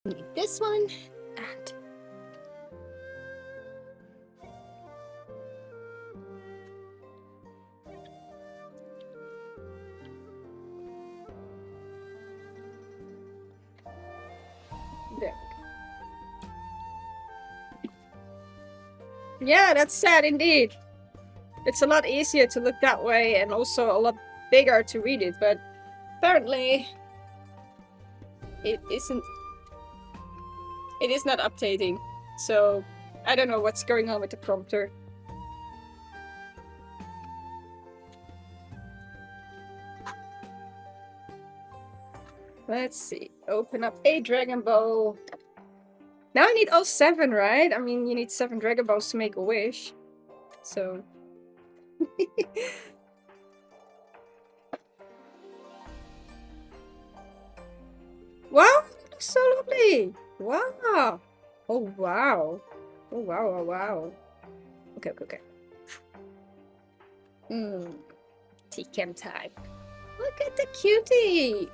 Need this one and there. Yeah, that's sad indeed. It's a lot easier to look that way and also a lot bigger to read it, but apparently it isn't. It is not updating, so I don't know what's going on with the prompter. Let's see. Open up a Dragon Ball. Now I need all 7, right? I mean, you need 7 Dragon Balls to make a wish. So... Wow! So lovely! Wow! Oh, wow. Oh, wow, wow, wow. Okay, okay, okay. Tea-cam time. Look at the cutie!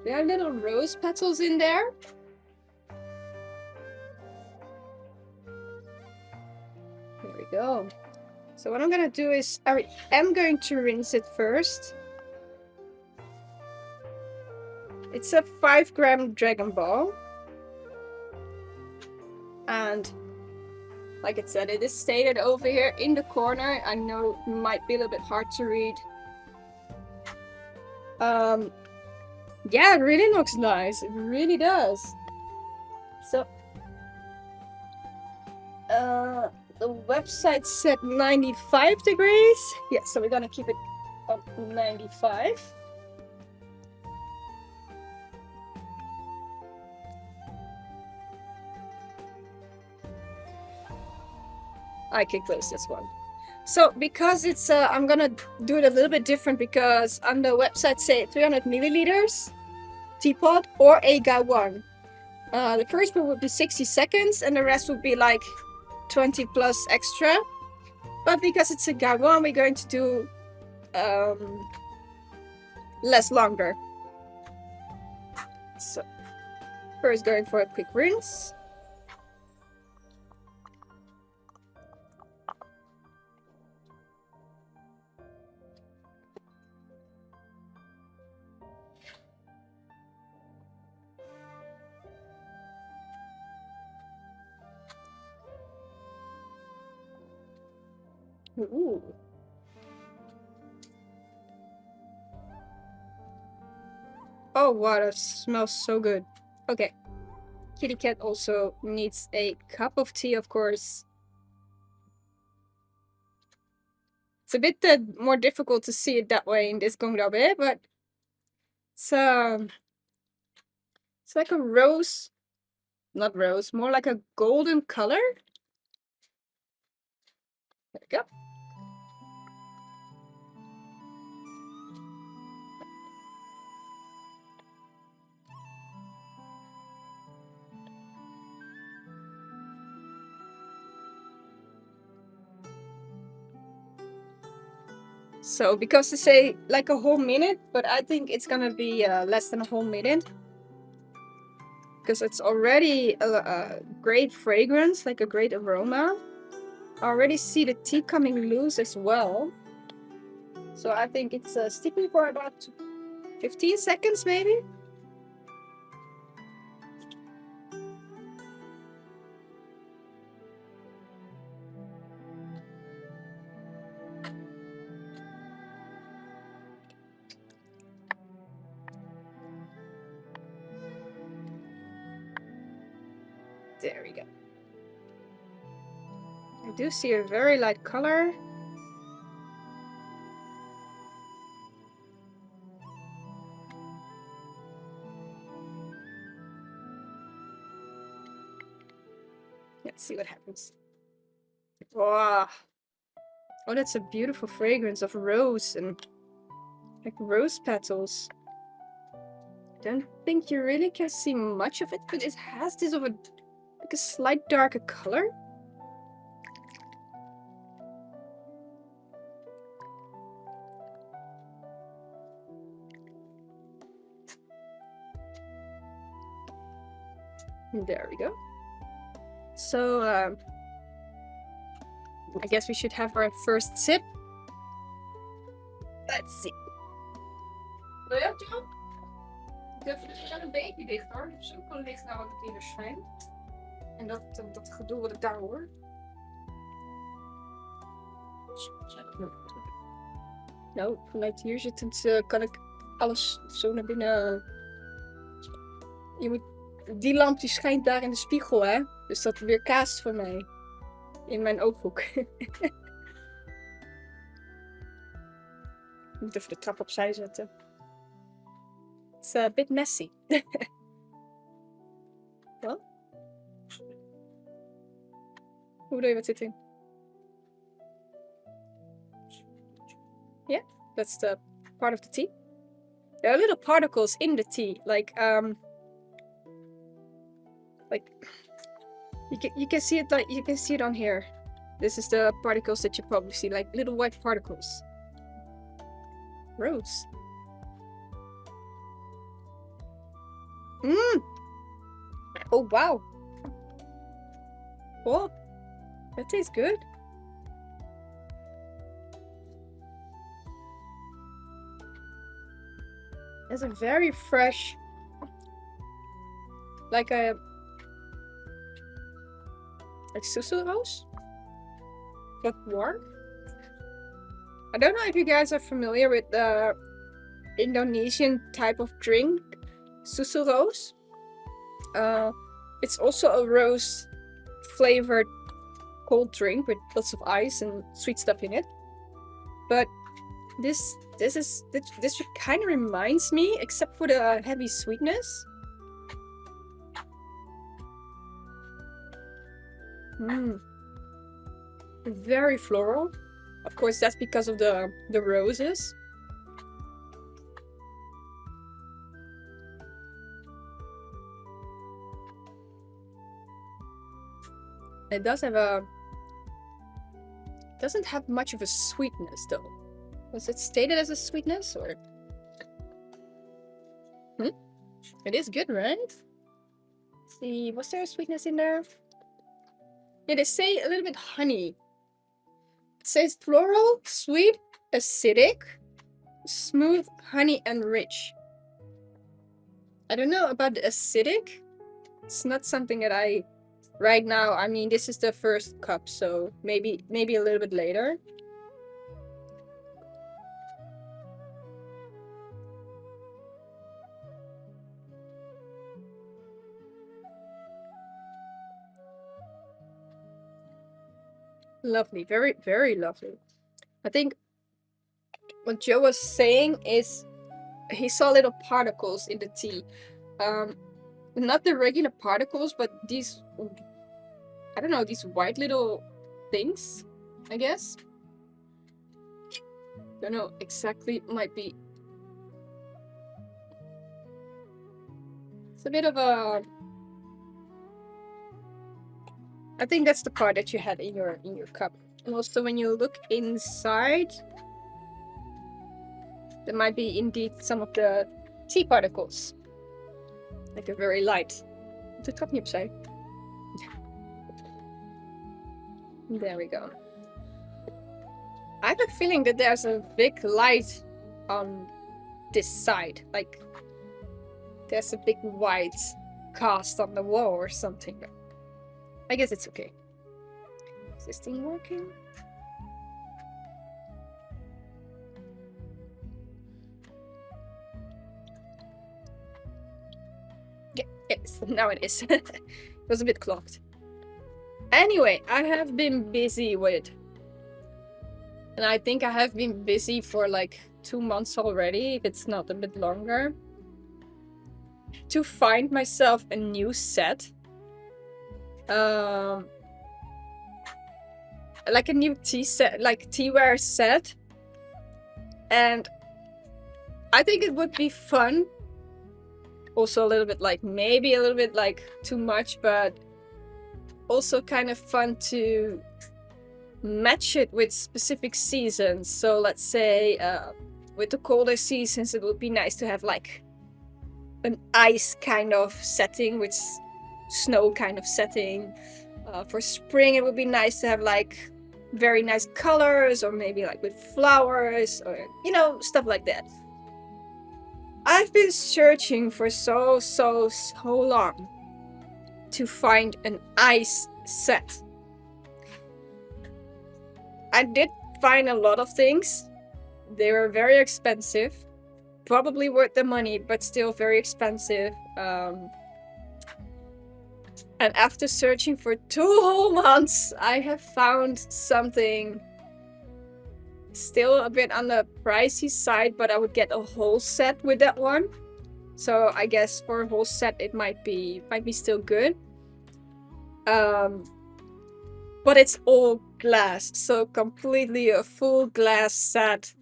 There are little rose petals in there. There we go. So what I'm gonna do is, I am going to rinse it first. It's a 5-gram Dragon Ball. And like it said, it is stated over here in the corner. I know it might be a little bit hard to read. Yeah, it really looks nice. It really does. So, the website said 95 degrees. Yeah, so we're gonna keep it on 95. I can close this one. So because it's, I'm gonna do it a little bit different because on the website say 300 milliliters teapot or a gaiwan. The first one would be 60 seconds and the rest would be like 20 plus extra. But because it's a gaiwan, we're going to do less longer. So first going for a quick rinse. Ooh. Oh wow, that smells so good. Okay. Kitty cat also needs a cup of tea, of course. It's a bit more difficult to see it that way in this gongdabe, but it's like a rose, not rose, more like a golden color. There we go. So because they say like a whole minute, but I think it's gonna be less than a whole minute. Because it's already a great fragrance, like a great aroma. I already see the tea coming loose as well. So I think it's sticking for about 15 seconds maybe. There we go. I do see a very light color. Let's see what happens. Wow. Oh, that's a beautiful fragrance of rose and like rose petals. Don't think you really can see much of it, but it has this of a like a slight darker color. There we go. So, I guess we should have our first sip. Let's see. Wil je dat, Joe? Ik heb een beetje dicht hoor. Ik zoek wel licht naar wat het hier schijnt. En dat gedoe wat ik daar hoor. Nou, vanuit hier zittend kan ik alles zo naar binnen. Die lamp die schijnt daar in de spiegel, hè? Dus dat weerkaast voor mij. In mijn ooghoek. Ik moet even de trap opzij zetten. It's a bit messy. Wat? Hoe bedoel je, wat zit in? Yeah, that's the part of the tea. There are little particles in the tea, like you can see it, like you can see it on here. This is the particles that you probably see, like little white particles. Rose. Oh wow. Oh, that tastes good. It's a very fresh, like susu rose, but warm. I don't know if you guys are familiar with the Indonesian type of drink, susu rose. It's also a rose flavored cold drink with lots of ice and sweet stuff in it. But this kind of reminds me, except for the heavy sweetness. Very floral. Of course, that's because of the roses. It does have doesn't have much of a sweetness though. Was it stated as a sweetness or? It is good, right? Let's see, was there a sweetness in there? Yeah, they say a little bit honey. It says floral, sweet, acidic, smooth, honey, and rich. I don't know about the acidic. It's not something that I right now. I mean, this is the first cup, so maybe a little bit later. Lovely, very, very lovely. I think what Joe was saying is he saw little particles in the tea. Not the regular particles, but these, I don't know, these white little things, I guess. Don't know exactly, might be. It's a bit of a, I think that's the part that you had in your cup. And also when you look inside, there might be indeed some of the tea particles. Like they're very light. De trap niet opzij. There we go. I have a feeling that there's a big light on this side. Like there's a big white cast on the wall or something. I guess it's okay. Is this thing working? Yeah, yes, now it is. It was a bit clogged. Anyway, I have been busy with, and I think I have been busy for like 2 months already, if it's not a bit longer, to find myself a new set. Like a new tea set, like teaware set, and I think it would be fun. Also a little bit like, maybe a little bit like too much, but also kind of fun to match it with specific seasons. So let's say with the colder seasons, it would be nice to have like an ice kind of setting, which snow kind of setting. For spring, it would be nice to have like very nice colors, or maybe like with flowers, or you know, stuff like that. I've been searching for so long to find an ice set. I did find a lot of things. They were very expensive, probably worth the money, but still very expensive. And after searching for 2 whole months, I have found something still a bit on the pricey side, but I would get a whole set with that one. So I guess for a whole set it might be still good. But it's all glass, so completely a full glass set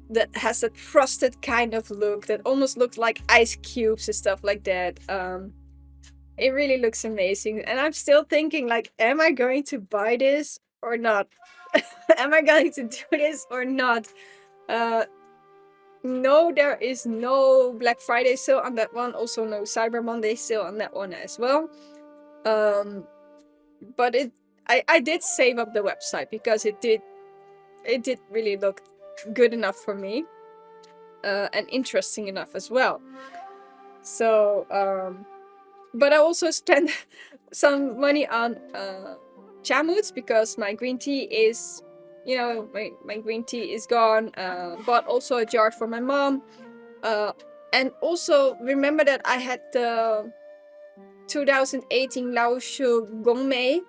that has that frosted kind of look that almost looks like ice cubes and stuff like that. It really looks amazing, and I'm still thinking like, am I going to buy this or not? Am I going to do this or not? No, there is no Black Friday sale on that one. Also, no Cyber Monday sale on that one as well. But I did save up the website because it did really look good enough for me, and interesting enough as well. So, but I also spent some money on chamuts because my green tea is, you know, my green tea is gone. Bought also a jar for my mom. And also remember that I had the 2018 Laoshu Gongmei.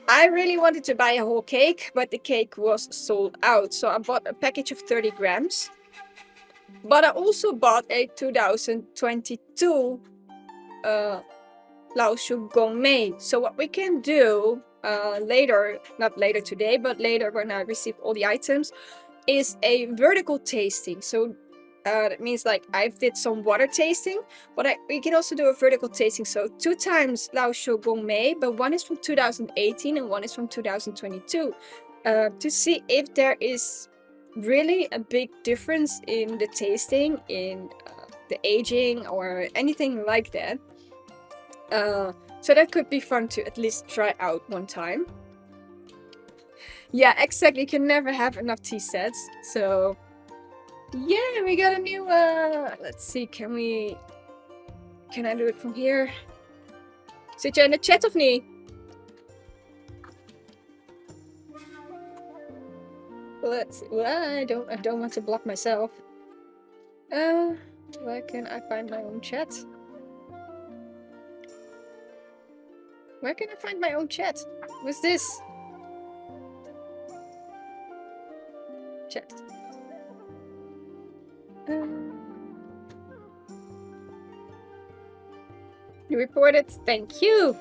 I really wanted to buy a whole cake, but the cake was sold out. So I bought a package of 30 grams. But I also bought a 2022 Laoshu Gongmei. So what we can do later, not later today, but later when I receive all the items, is a vertical tasting. So that means like I did some water tasting, but we can also do a vertical tasting. So 2 times Laoshu Gongmei, but one is from 2018 and one is from 2022, to see if there is really a big difference in the tasting, in the aging, or anything like that. So that could be fun to at least try out one time. Yeah, exactly. You can never have enough tea sets. So yeah, we got a new let's see, can I do it from here? Zit jij in de chat of niet? Let's see. Well, I don't want to block myself. Where can I find my own chat? Where can I find my own chat? What's this? Chat. You reported. Thank you.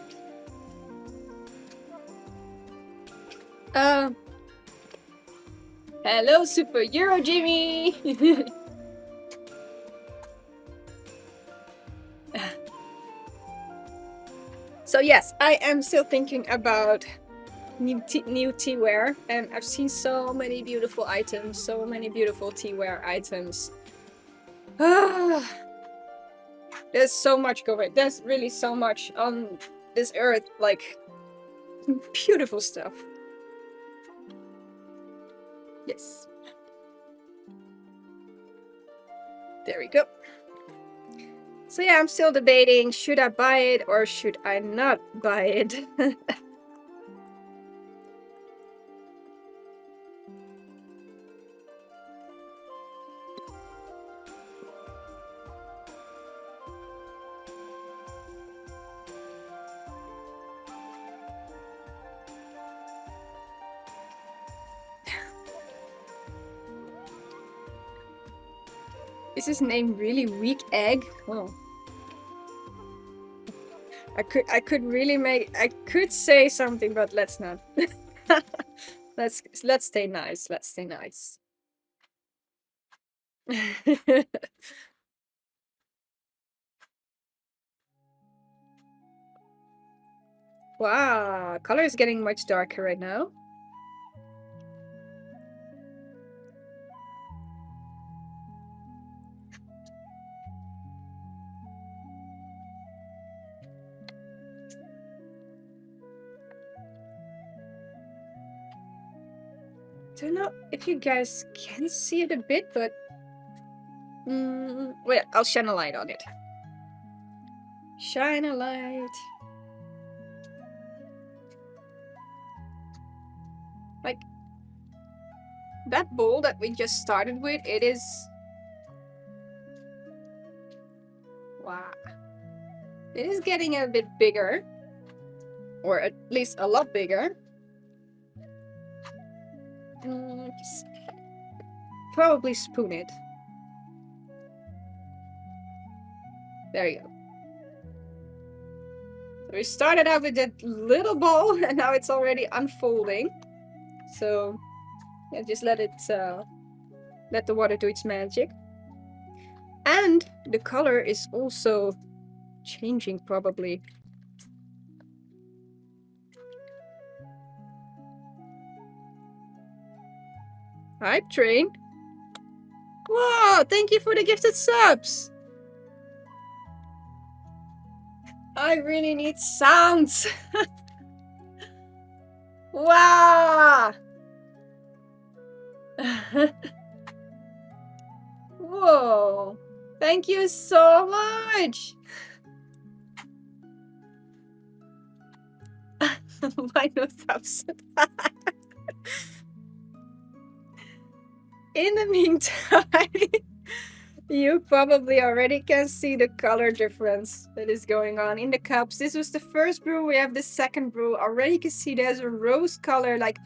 Hello, Super Euro Jimmy. So yes, I am still thinking about new teaware, and I've seen so many beautiful items, so many beautiful teaware items. There's so much going. There's really so much on this earth, like beautiful stuff. Yes. There we go. So yeah, I'm still debating, should I buy it or should I not buy it? Is his name really Weak Egg? Oh. I could really I could say something, but let's not. Let's stay nice. Let's stay nice. Wow, color is getting much darker right now. Don't know if you guys can see it a bit, but wait, I'll shine a light on it. Shine a light. Like that bowl that we just started with, it is wow. It is getting a bit bigger, or at least a lot bigger. Probably spoon it. There you go. So we started out with that little ball, and now it's already unfolding. So yeah, just let it let the water do its magic. And the color is also changing, probably. Hype train. Whoa, thank you for the gifted subs. I really need sounds. Wow. Whoa. Thank you so much. Why no thumbs? In the meantime, you probably already can see the color difference that is going on in the cups. This was the first brew. We have the second brew. Already you can see there's a rose color, like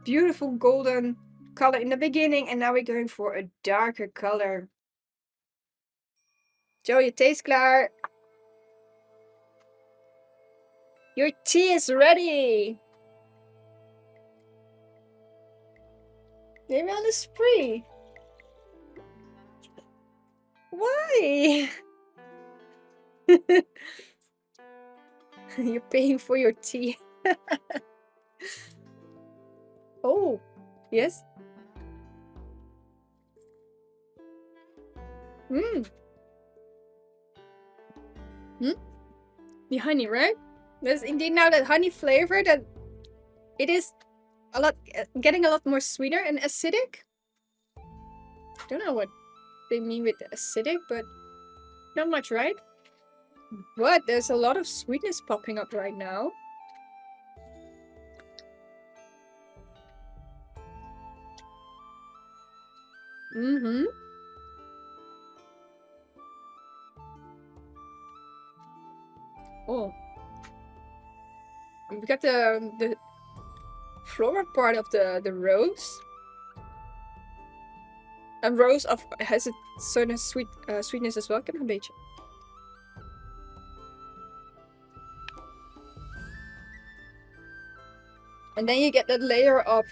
beautiful golden color in the beginning, and now we're going for a darker color. Joe, je thee is klaar. Your tea is ready. Neem je aan de spree? Why? You're paying for your tea. Oh, yes. The honey, right? There's indeed now that honey flavor that it is a lot, getting a lot more sweeter and acidic. I don't know what they mean with acidic, but not much, right? But there's a lot of sweetness popping up right now. Oh. We got the floral part of the rose. And rose has a certain sweetness as well. Ik heb nog een beetje. And then you get that layer of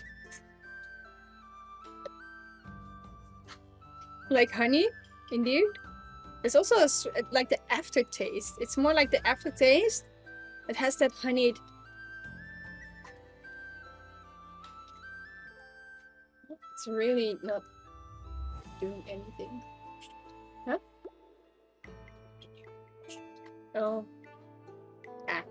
like honey, indeed. It's also like the aftertaste. It's more like the aftertaste. It has that honeyed. It's really not doing anything. Huh? Oh. Ah.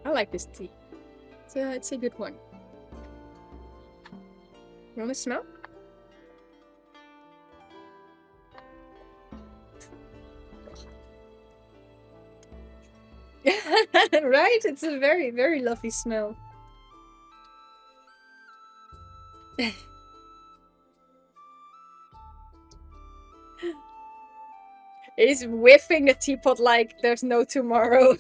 I like this tea. It's a good one. You want to smell? Right? It's a very, very lovely smell. It's whiffing the teapot like there's no tomorrow.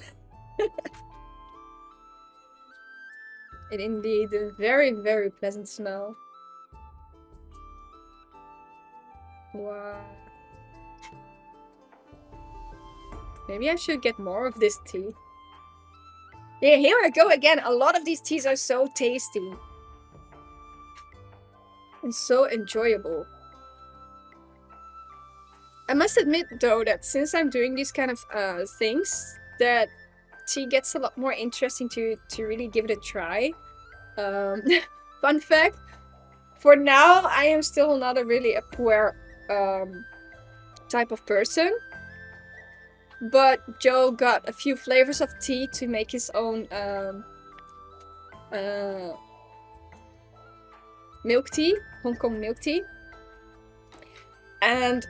It indeed a very, very pleasant smell. Wow. Maybe I should get more of this tea. Yeah, here I go again. A lot of these teas are so tasty. And so enjoyable. I must admit, though, that since I'm doing these kind of things, that tea gets a lot more interesting to really give it a try. Fun fact, for now, I am still not a really a puer type of person. but Joe got a few flavors of tea to make his own milk tea, Hong Kong milk tea. And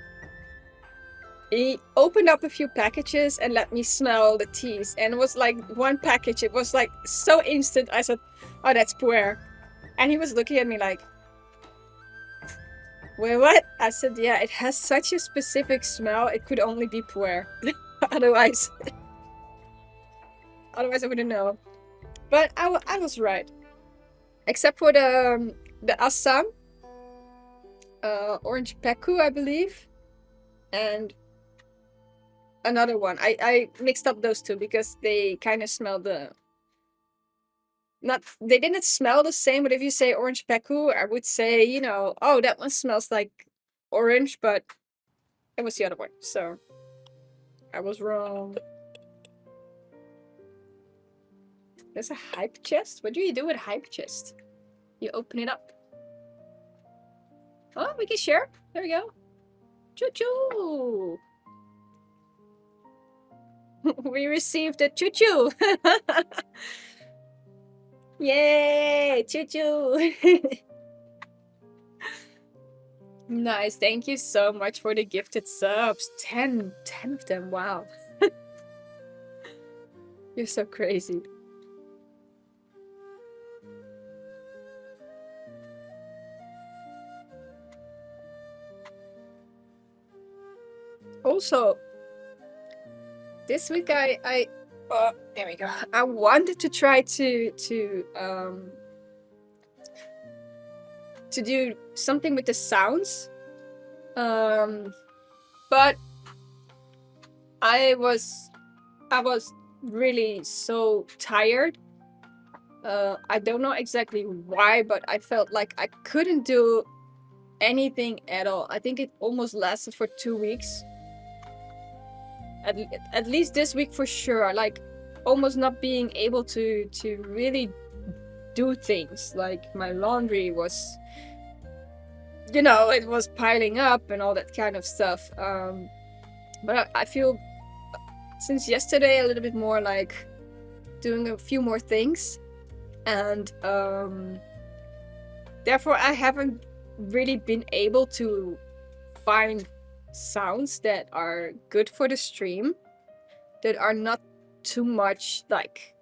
he opened up a few packages and let me smell the teas. And it was like one package, it was like so instant. I said, oh, that's pu'er. And he was looking at me like, wait, what? I said, yeah, it has such a specific smell, it could only be pu'er. Otherwise I wouldn't know. But I was right. Except for the Assam, orange peku, I believe, and another one. I mixed up those two because they kind of smell they didn't smell the same, but if you say orange peku, I would say, you know, oh, that one smells like orange, but it was the other one. So I was wrong. There's a hype chest? What do you do with a hype chest? You open it up. Oh, we can share. There we go. Choo-choo! We received a choo-choo! Yay! Choo-choo! Nice. Thank you so much for the gifted subs. 10 of them. Wow. You're so crazy. Also, this week oh, there we go. I wanted to try to do something with the sounds, but I was really so tired. I don't know exactly why, but I felt like I couldn't do anything at all. I think it almost lasted for 2 weeks. At least this week for sure. Like almost not being able to really do things. Like my laundry was, you know, it was piling up and all that kind of stuff. But I feel since yesterday a little bit more like doing a few more things, and therefore I haven't really been able to find sounds that are good for the stream, that are not too much like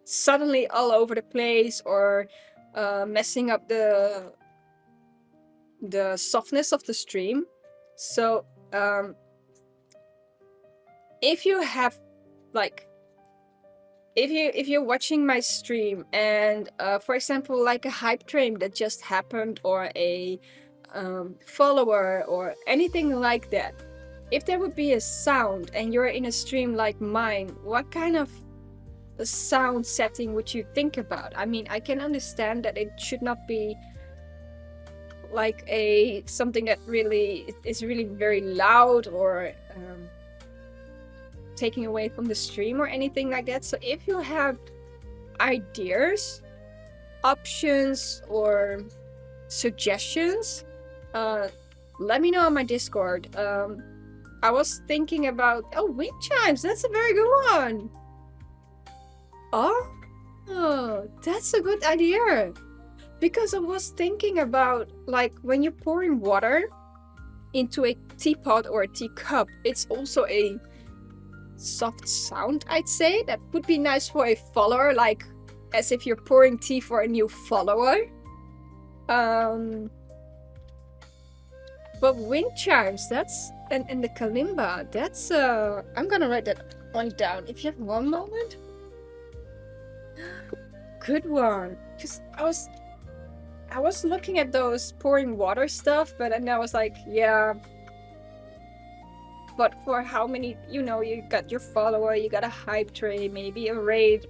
suddenly all over the place or messing up the softness of the stream. So if you have like if you're watching my stream and for example like a hype train that just happened or a follower or anything like that, if there would be a sound and you're in a stream like mine, what kind of a sound setting would you think about? I mean, I can understand that it should not be like something that really is really very loud or taking away from the stream or anything like that. So if you have ideas, options, or suggestions, let me know on my Discord. I was thinking about wind chimes. That's a very good one. Oh, that's a good idea. Because I was thinking about like when you're pouring water into a teapot or a teacup, it's also a soft sound, I'd say. That would be nice for a follower, like as if you're pouring tea for a new follower. But wind chimes, that's and the kalimba, that's I'm gonna write that one down. If you have one moment. Good one. Because I was looking at those pouring water stuff, but then I was like, yeah. But for how many, you got your follower, you got a hype train, maybe a raid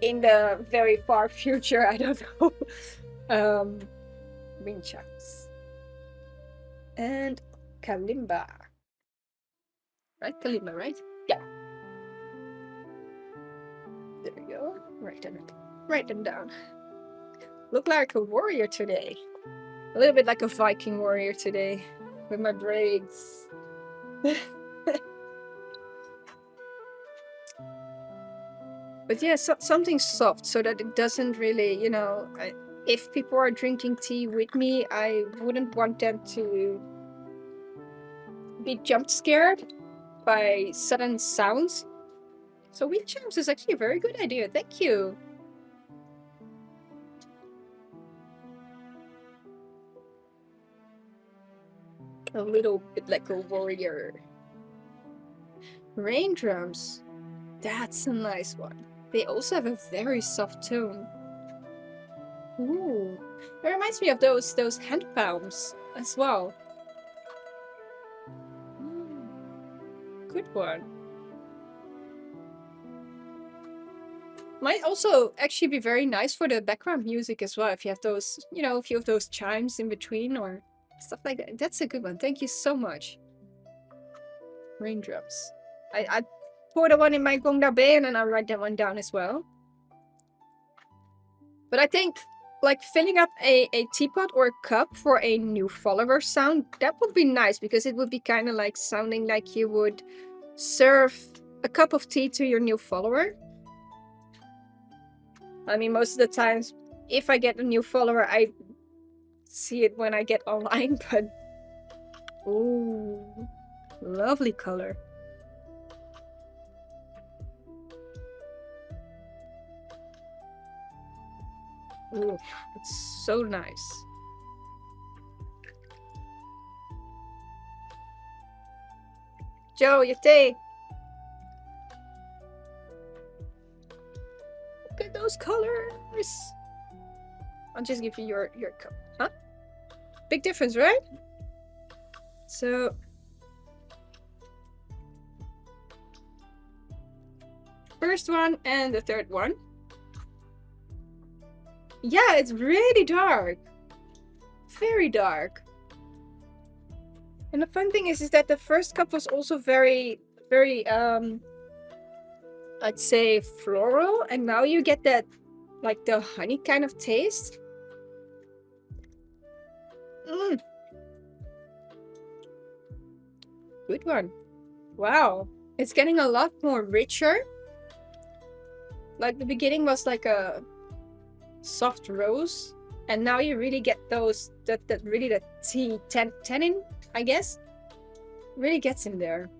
in the very far future, I don't know. Wind chimes. And kalimba. Right? Kalimba, right? Yeah. There we go. Write them down. Look like a warrior today. A little bit like a Viking warrior today. With my braids. But yeah, something soft so that it doesn't really, you know, if people are drinking tea with me, I wouldn't want them to be jump scared by sudden sounds. So wind chimes is actually a very good idea. Thank you. A little bit like a warrior. Rain drums. That's a nice one. They also have a very soft tone. Ooh. It reminds me of those hand palms as well. Good one. Might also actually be very nice for the background music as well, if you have those, you know, a few of those chimes in between or stuff like that. That's a good one. Thank you so much. Raindrops. I pour the one in my gongda bay and then I'll write that one down as well. But I think like filling up a teapot or a cup for a new follower sound, that would be nice because it would be kind of like sounding like you would serve a cup of tea to your new follower. I mean, most of the times, if I get a new follower, I see it when I get online, but... Ooh, lovely color. Ooh, it's so nice. Joe, your tea! Look at those colors! I'll just give you your cup. Huh? Big difference, right? So... First one and the third one. Yeah, it's really dark. Very dark. And the fun thing is that the first cup was also very, I'd say floral. And now you get that, like the honey kind of taste. Good one. Wow. It's getting a lot more richer. Like the beginning was like a soft rose. And now you really get those, that really the tea tannin, I guess. Really gets in there.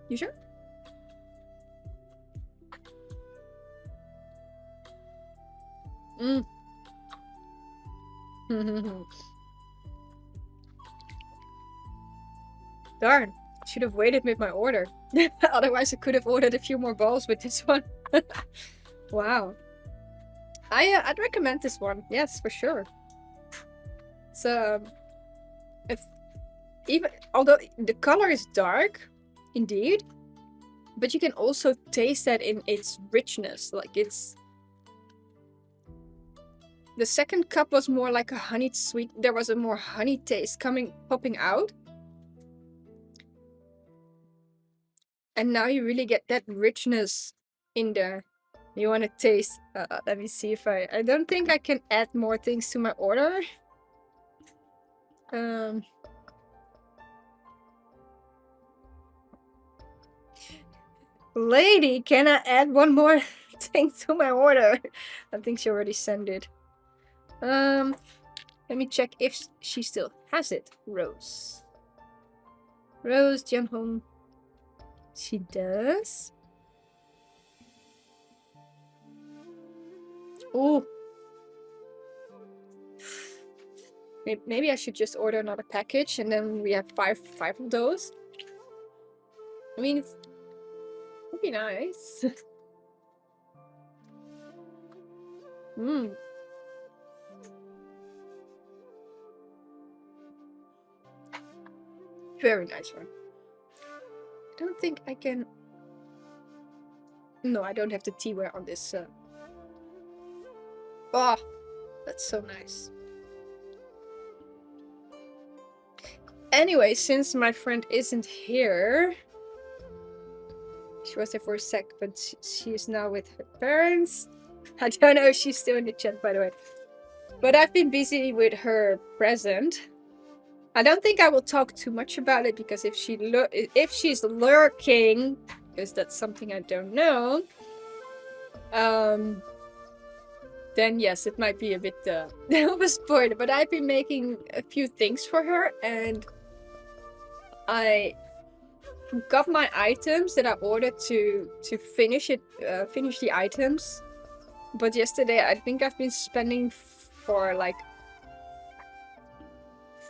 You sure? Darn, should have waited with my order. Otherwise I could have ordered a few more balls with this one. Wow. I'd recommend this one. Yes, for sure. So, although the color is dark, indeed, but you can also taste that in its richness. Like it's... The second cup was more like a honeyed sweet. There was a more honey taste popping out. And now you really get that richness in there. You want to taste... let me see if I don't think I can add more things to my order. Lady, can I add one more thing to my order? I think she already sent it. Let me check if she still has it. Rose, Dianhong. She does. Oh. Maybe I should just order another package and then we have five of those. I mean, it would be nice. Very nice one. I don't think I can... No, I don't have the teaware on this. Oh, that's so nice. Anyway, since my friend isn't here... She was there for a sec, but she is now with her parents. I don't know if she's still in the chat, by the way. But I've been busy with her present. I don't think I will talk too much about it because if she's lurking, because that's something I don't know, then yes, it might be a bit of a spoiler. But I've been making a few things for her, and I got my items that I ordered to finish the items. But yesterday, I think I've been spending for like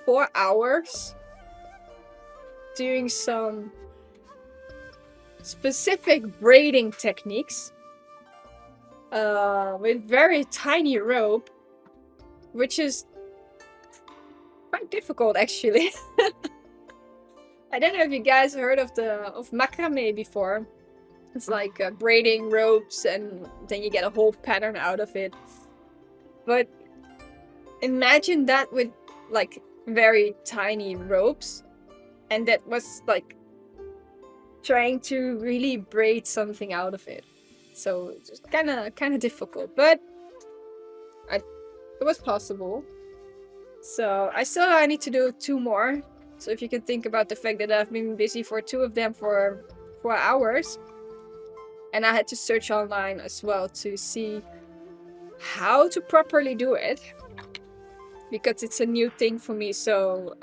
4 hours doing some specific braiding techniques with very tiny rope, which is quite difficult actually. I don't know if you guys heard of macrame before. It's like braiding ropes and then you get a whole pattern out of it. But imagine that with like very tiny ropes, and that was like trying to really braid something out of it. So it's kind of difficult, but it was possible. So I need to do 2 more. So if you can think about the fact that I've been busy for 2 of them for 4 hours, and I had to search online as well to see how to properly do it, because it's a new thing for me. So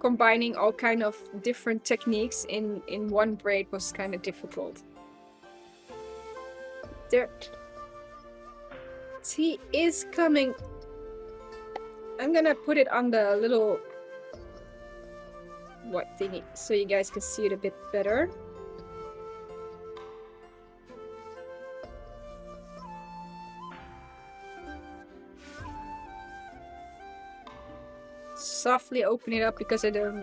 combining all kind of different techniques in one braid was kind of difficult. There, tea is coming. I'm gonna put it on the little thingy so you guys can see it a bit better. Softly open it up because I don't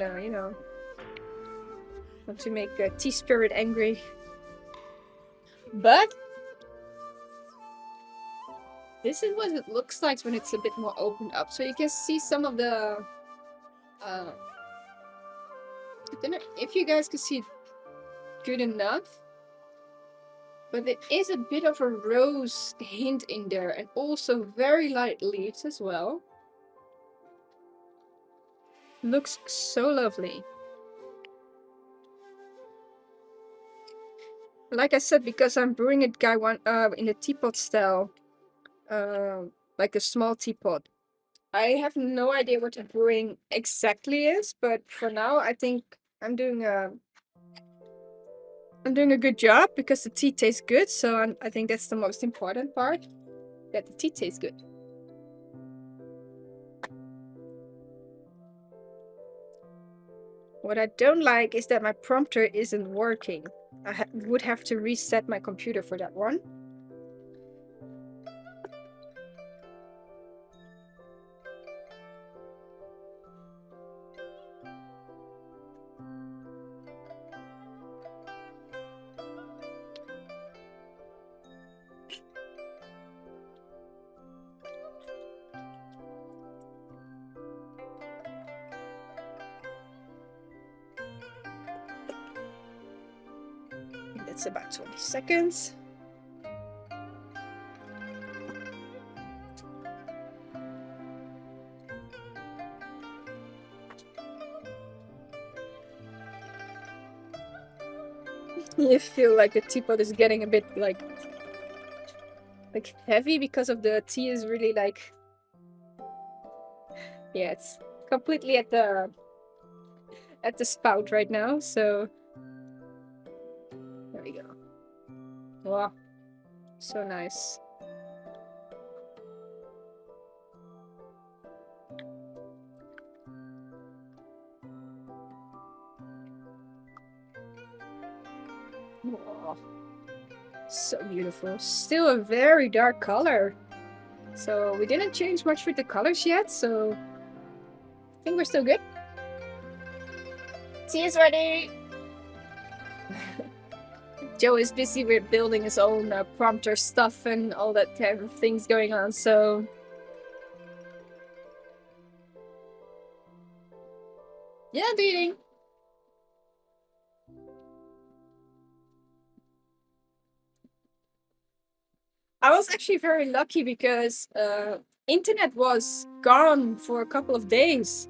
want to make a tea spirit angry. But this is what it looks like when it's a bit more opened up. So you can see some of the I don't know if you guys can see it good enough, but there is a bit of a rose hint in there, and also very light leaves as well. Looks so lovely. Like I said, because I'm brewing it gaiwan in a teapot style, like a small teapot. I have no idea what the brewing exactly is, but for now I think I'm doing a good job because the tea tastes good. So I think that's the most important part, that the tea tastes good. What I don't like is that my prompter isn't working. I would have to reset my computer for that one. That's about 20 seconds. You feel like the teapot is getting a bit like heavy because of the tea is really like, yeah, it's completely at the spout right now. So there we go. Wow, so nice. Oh, so beautiful. Still a very dark color. So we didn't change much with the colors yet, so I think we're still good. Tea is ready! Joe is busy with building his own prompter stuff and all that kind of things going on, so... Yeah, beating! I was actually very lucky because internet was gone for a couple of days.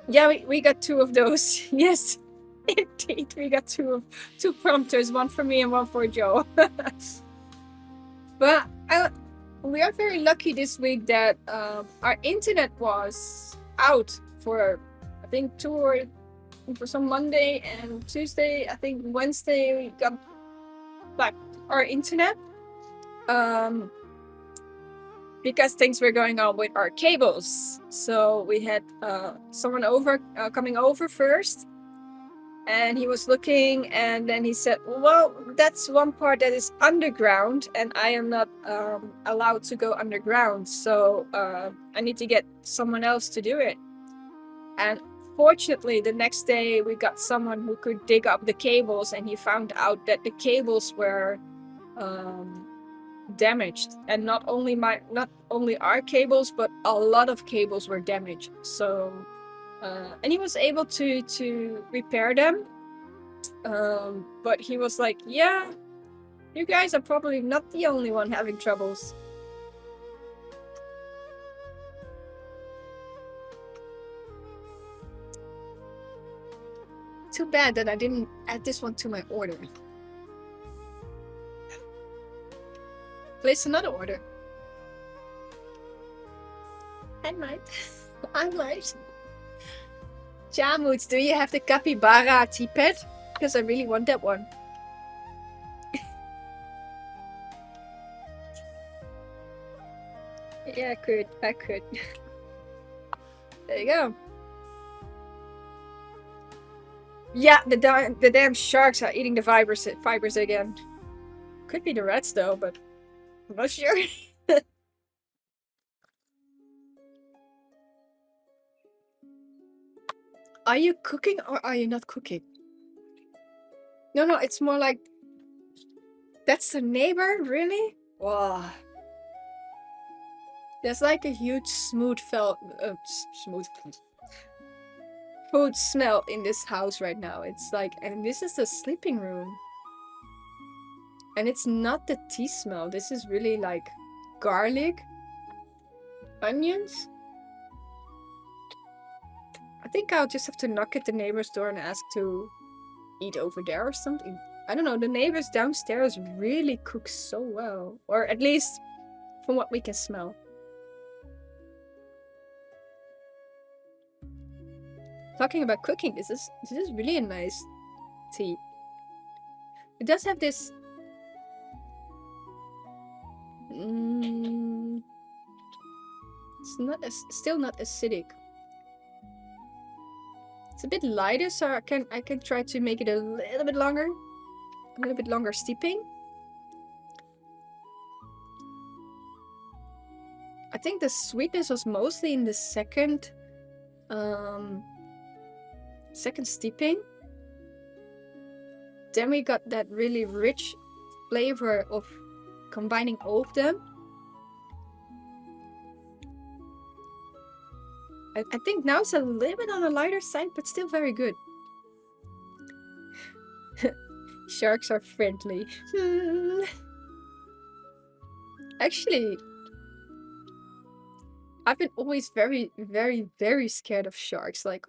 Yeah, we got 2 of those. Yes, indeed, we got 2 prompters, one for me and one for Joe. But we are very lucky this week that our internet was out for, I think, for some Monday and Tuesday. I think Wednesday we got back our internet. Because things were going on with our cables. So we had someone coming over first, and he was looking, and then he said, well, that's one part that is underground, and I am not allowed to go underground, so I need to get someone else to do it. And fortunately, the next day we got someone who could dig up the cables, and he found out that the cables were damaged, and not only our cables, but a lot of cables were damaged. So and he was able to repair them, but he was like, yeah, you guys are probably not the only one having troubles. Too bad that I didn't add this one to my order. Place another order. I might. I might. Jamoots, do you have the capybara teapot? Because I really want that one. Yeah, I could. There you go. Yeah, the damn sharks are eating the fibers again. Could be the rats though, but I'm not sure. Are you cooking or are you not cooking? No, it's more like... That's the neighbor? Really? Wow. There's like a huge smooth food smell in this house right now. It's like... And this is the sleeping room. And it's not the tea smell. This is really like garlic, onions. I think I'll just have to knock at the neighbor's door and ask to eat over there or something. I don't know, the neighbors downstairs really cook so well. Or at least from what we can smell. Talking about cooking, this is really a nice tea. It does have this... it's still not acidic. It's a bit lighter, so I can try to make it a little bit longer steeping. I think the sweetness was mostly in the second steeping. Then we got that really rich flavor of combining all of them. I think now it's a little bit on the lighter side, but still very good. Sharks are friendly. Actually, I've been always very, very, very scared of sharks. Like,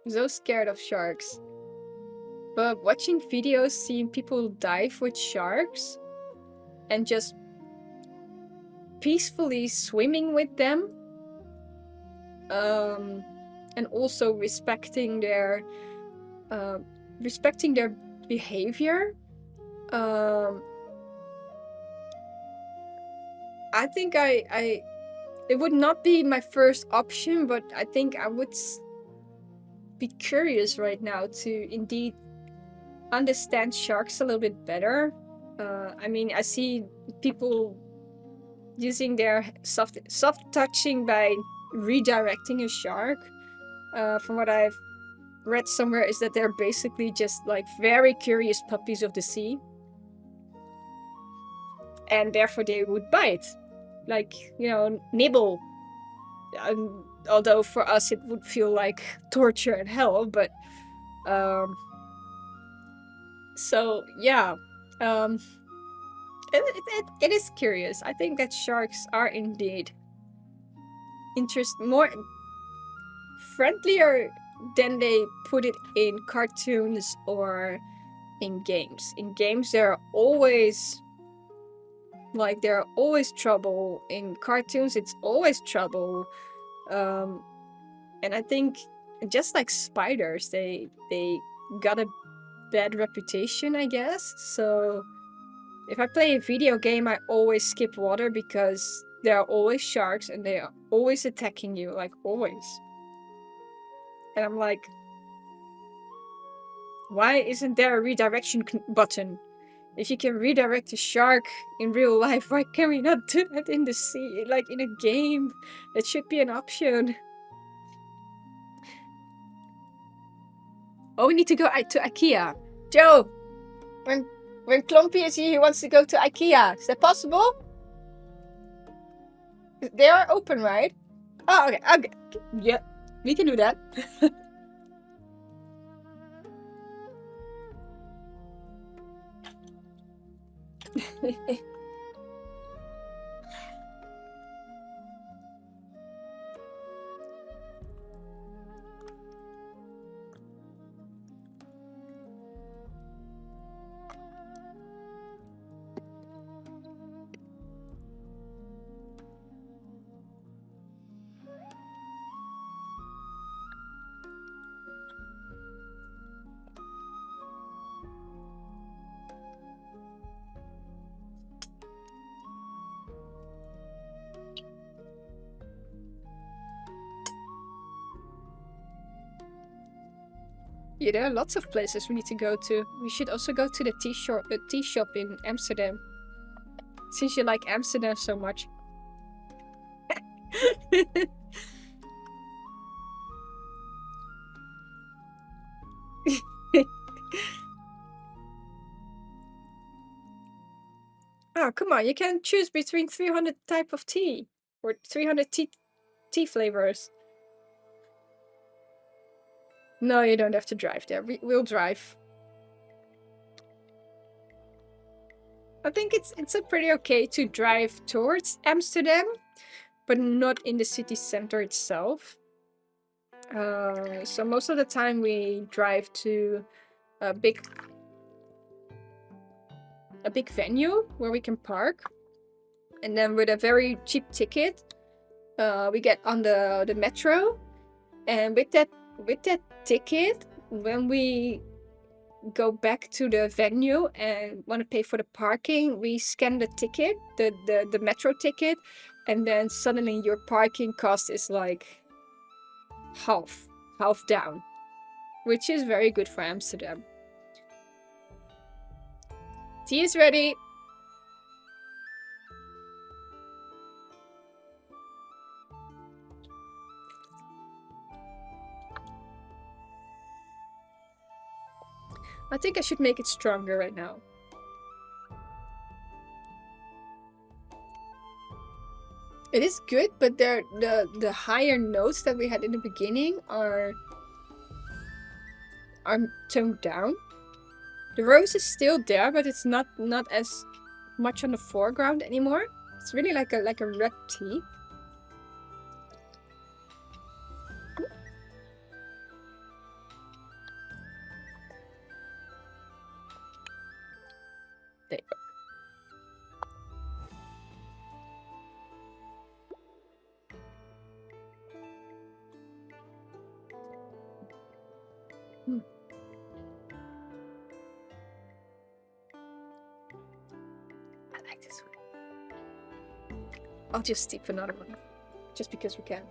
so scared of sharks. But watching videos, seeing people dive with sharks, and just peacefully swimming with them, and also respecting their behavior. I think it would not be my first option, but I think I would be curious right now to indeed understand sharks a little bit better. I mean, I see people using their soft touching by redirecting a shark. From what I've read somewhere, is that they're basically just like very curious puppies of the sea, and therefore they would bite, like, you know, nibble. Although for us it would feel like torture and hell, but so yeah. It is curious. I think that sharks are indeed more friendlier than they put it in cartoons or in games. In games, there are always trouble. In cartoons, it's always trouble. And I think just like spiders, they got a bad reputation, I guess. So if I play a video game, I always skip water because there are always sharks and they are always attacking you, like always. And I'm like, why isn't there a redirection button? If you can redirect a shark in real life, why can we not do that in the sea? Like in a game, that should be an option. Oh, we need to go to IKEA. Joe, when Klompy is here, he wants to go to IKEA. Is that possible? They are open, right? Oh, okay. Okay. Yeah, we can do that. Yeah, there are lots of places we need to go to. We should also go to the tea shop in Amsterdam. Since you like Amsterdam so much. Oh, come on. You can choose between 300 type of tea. Or 300 tea flavors. No, you don't have to drive there. We'll drive. I think it's a pretty okay to drive towards Amsterdam, but not in the city center itself. So most of the time we drive to a big venue where we can park, and then with a very cheap ticket, we get on the metro, and with that ticket, when we go back to the venue and want to pay for the parking, we scan the ticket, the metro ticket, and then suddenly your parking cost is like half down, which is very good for Amsterdam. Tea is ready. I think I should make it stronger right now. It is good, but the higher notes that we had in the beginning are toned down. The rose is still there, but it's not as much on the foreground anymore. It's really like a red tea. There you go. I like this one. I'll just steep another one, just because we can.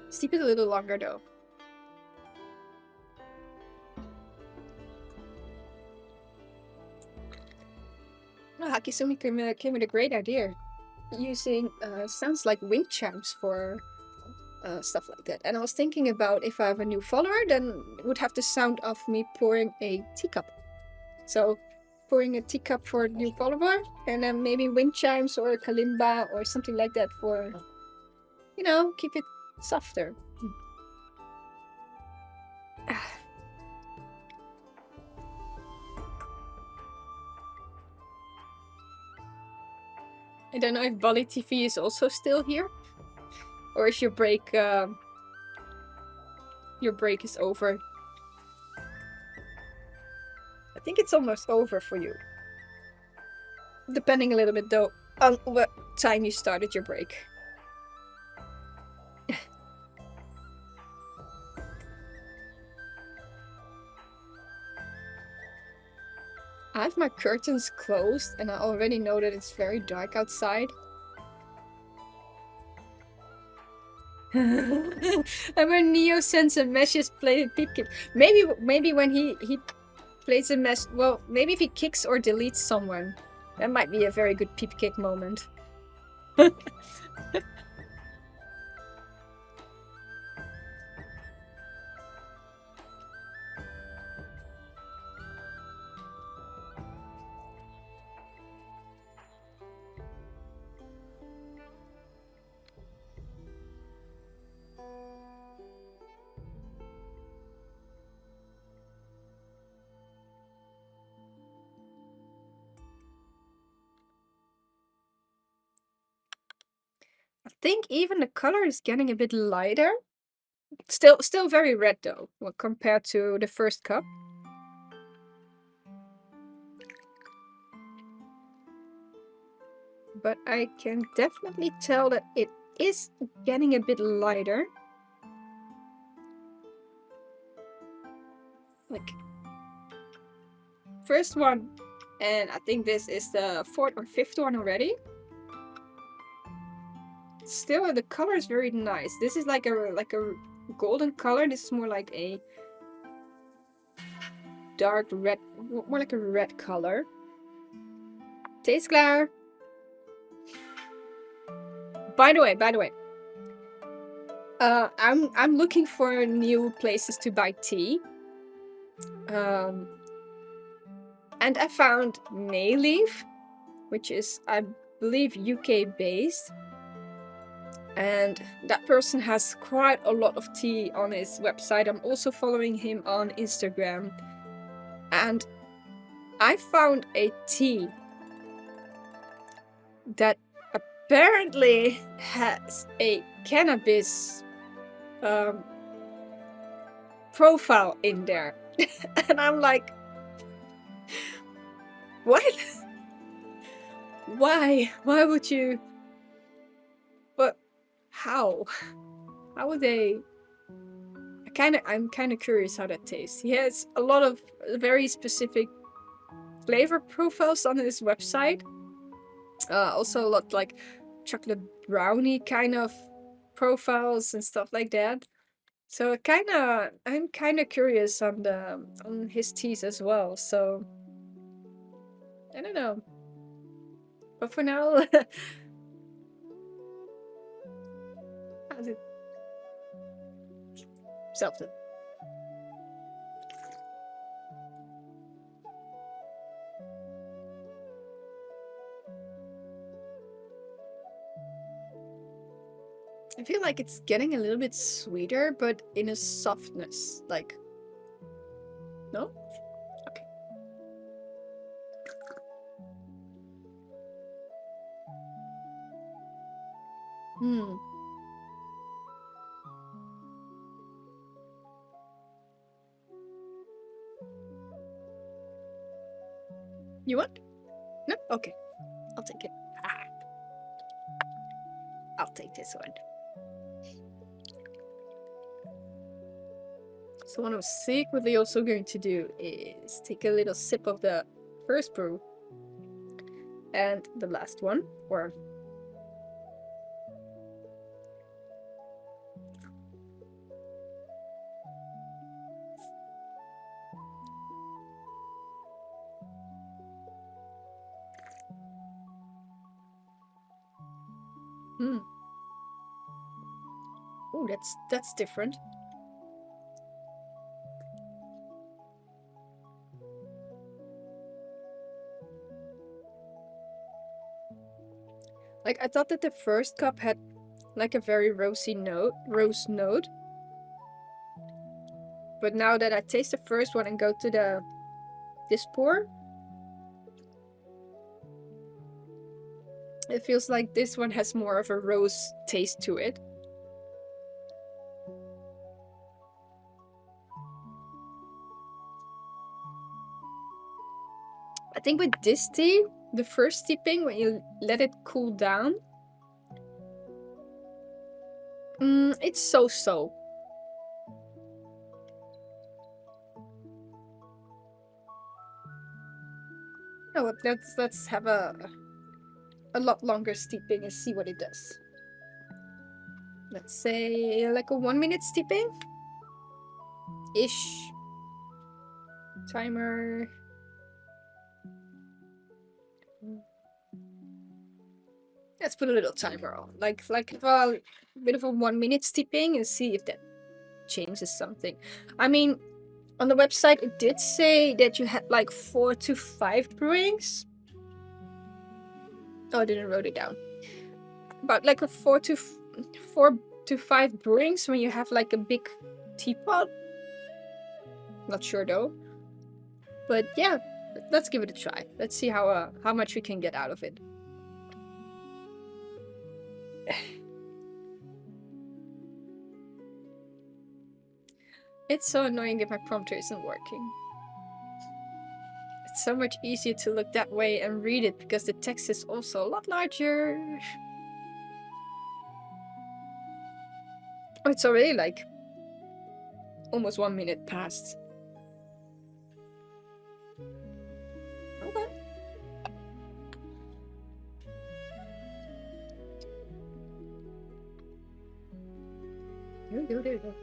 Steep it a little longer though. Oh, Hakisumi came with a great idea. Using sounds like wind chimes for stuff like that. And I was thinking about if I have a new follower, then it would have the sound of me pouring a teacup. So pouring a teacup for a new follower, and then maybe wind chimes or a kalimba or something like that for, you know, keep it softer. I don't know if Bali TV is also still here, or is your break is over. I think it's almost over for you. Depending a little bit though on what time you started your break. I have my curtains closed and I already know that it's very dark outside. And when Neo sends a message, play a peep kick. Maybe when he plays a mess. Well, maybe if he kicks or deletes someone, that might be a very good peep kick moment. I think even the color is getting a bit lighter. Still very red though, well, compared to the first cup. But I can definitely tell that it is getting a bit lighter. Like, first one, and I think this is the 4th or 5th one already. Still, the color is very nice. This is like a golden color. This is more like a dark red, more like a red color. Tastes klaar. By the way, I'm looking for new places to buy tea. And I found Mayleaf, which is, I believe, UK based. And that person has quite a lot of tea on his website. I'm also following him on Instagram. And I found a tea that apparently has a cannabis profile in there. And I'm like, what? Why would you? But how would they? I'm kind of curious how that tastes. He has a lot of very specific flavor profiles on his website. Also a lot like chocolate brownie kind of profiles and stuff like that. So I'm kind of curious on his teas as well. So I don't know, but for now, how's it? Zelfde. I feel like it's getting a little bit sweeter, but in a softness. Like, no? Okay. You want? No? Okay. I'll take it. I'll take this one. So what I'm secretly also going to do is take a little sip of the first brew and the last one, or oh, that's different. Like, I thought that the first cup had like a very rose note. But now that I taste the first one and go to this pour, It feels like this one has more of a rose taste to it. I think with this tea, the first steeping, when you let it cool down, it's so-so. Oh, let's have a lot longer steeping and see what it does. Let's say like a 1 minute steeping ish. Timer. Let's put a little timer on, like a bit of a 1 minute steeping and see if that changes something. I mean, on the website it did say that you had like 4 to 5 brewings. Oh, I didn't wrote it down. About like a 4 to 5 brewings when you have like a big teapot. Not sure though. But yeah, let's give it a try. Let's see how much we can get out of it. It's so annoying if my prompter isn't working. It's so much easier to look that way and read it because the text is also a lot larger. Oh, it's already like almost 1 minute past. Okay. There we go, there we go.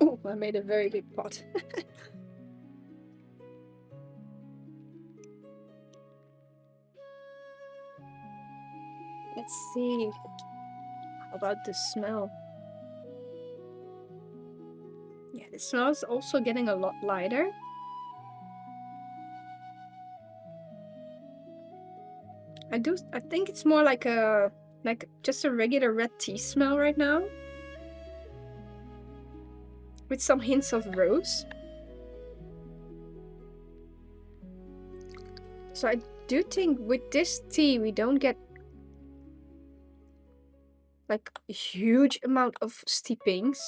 Oh, I made a very big pot. Let's see. How about the smell? Yeah, the smell is also getting a lot lighter. I think it's more like just a regular red tea smell right now. With some hints of rose. So I do think with this tea we don't get like a huge amount of steepings.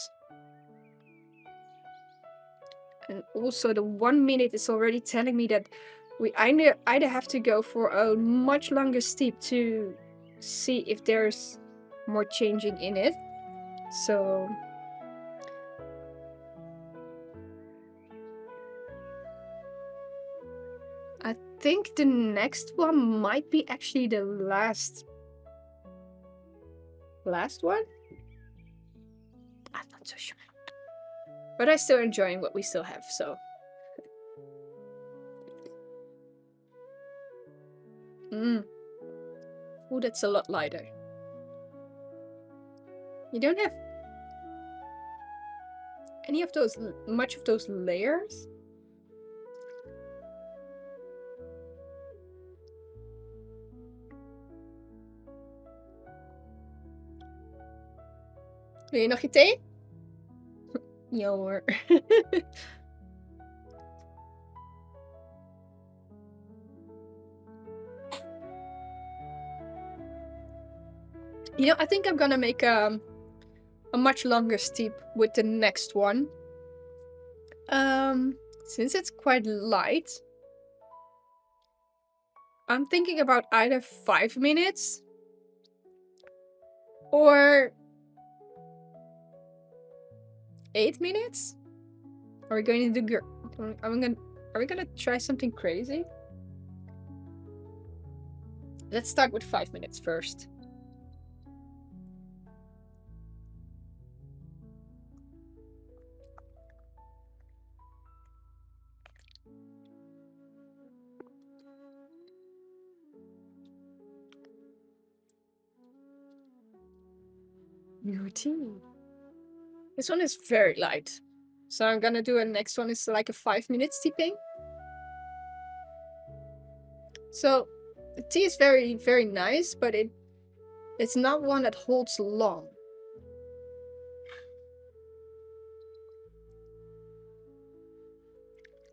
And also the 1 minute is already telling me that we either have to go for a much longer steep to see if there's more changing in it. So I think the next one might be actually the last one. I'm not so sure. But I'm still enjoying what we still have, so. Oh, that's a lot lighter. You don't have any of those, much of those layers? Wil je nog je thee? Ja hoor. You know, I think I'm gonna make a much longer steep with the next one. Since it's quite light, I'm thinking about either 5 minutes or 8 minutes. Are we going to do? Are we gonna try something crazy? Let's start with 5 minutes first. Your tea. This one is very light. So I'm gonna do a next one is like a 5-minute steeping. So the tea is very, very nice, but it's not one that holds long.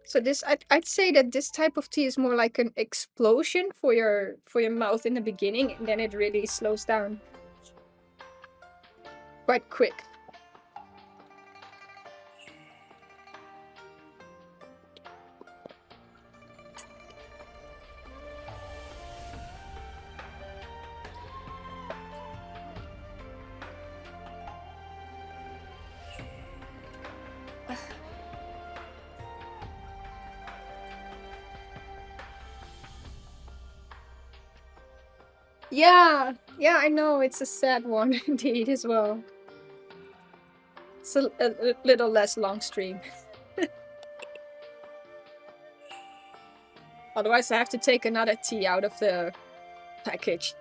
So this, I'd say that this type of tea is more like an explosion for your mouth in the beginning, and then it really slows down quite quick. Yeah, I know, it's a sad one indeed as well. It's a little less long stream. Otherwise I have to take another tea out of the package.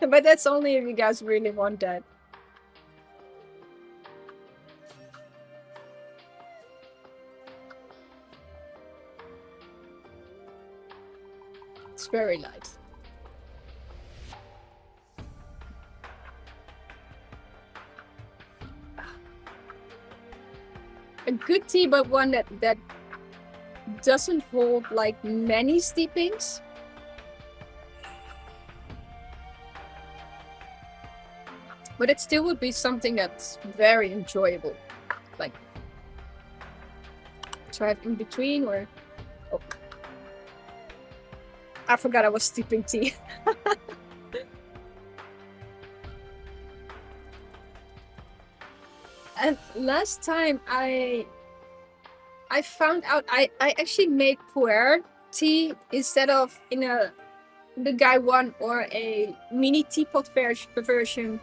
But that's only if you guys really want that. It's very light. A good tea, but one that doesn't hold like many steepings. But it still would be something that's very enjoyable. Like try it in between or oh. I forgot I was steeping tea. And last time I found out I actually made pu'er tea instead of in the gaiwan or a mini teapot version.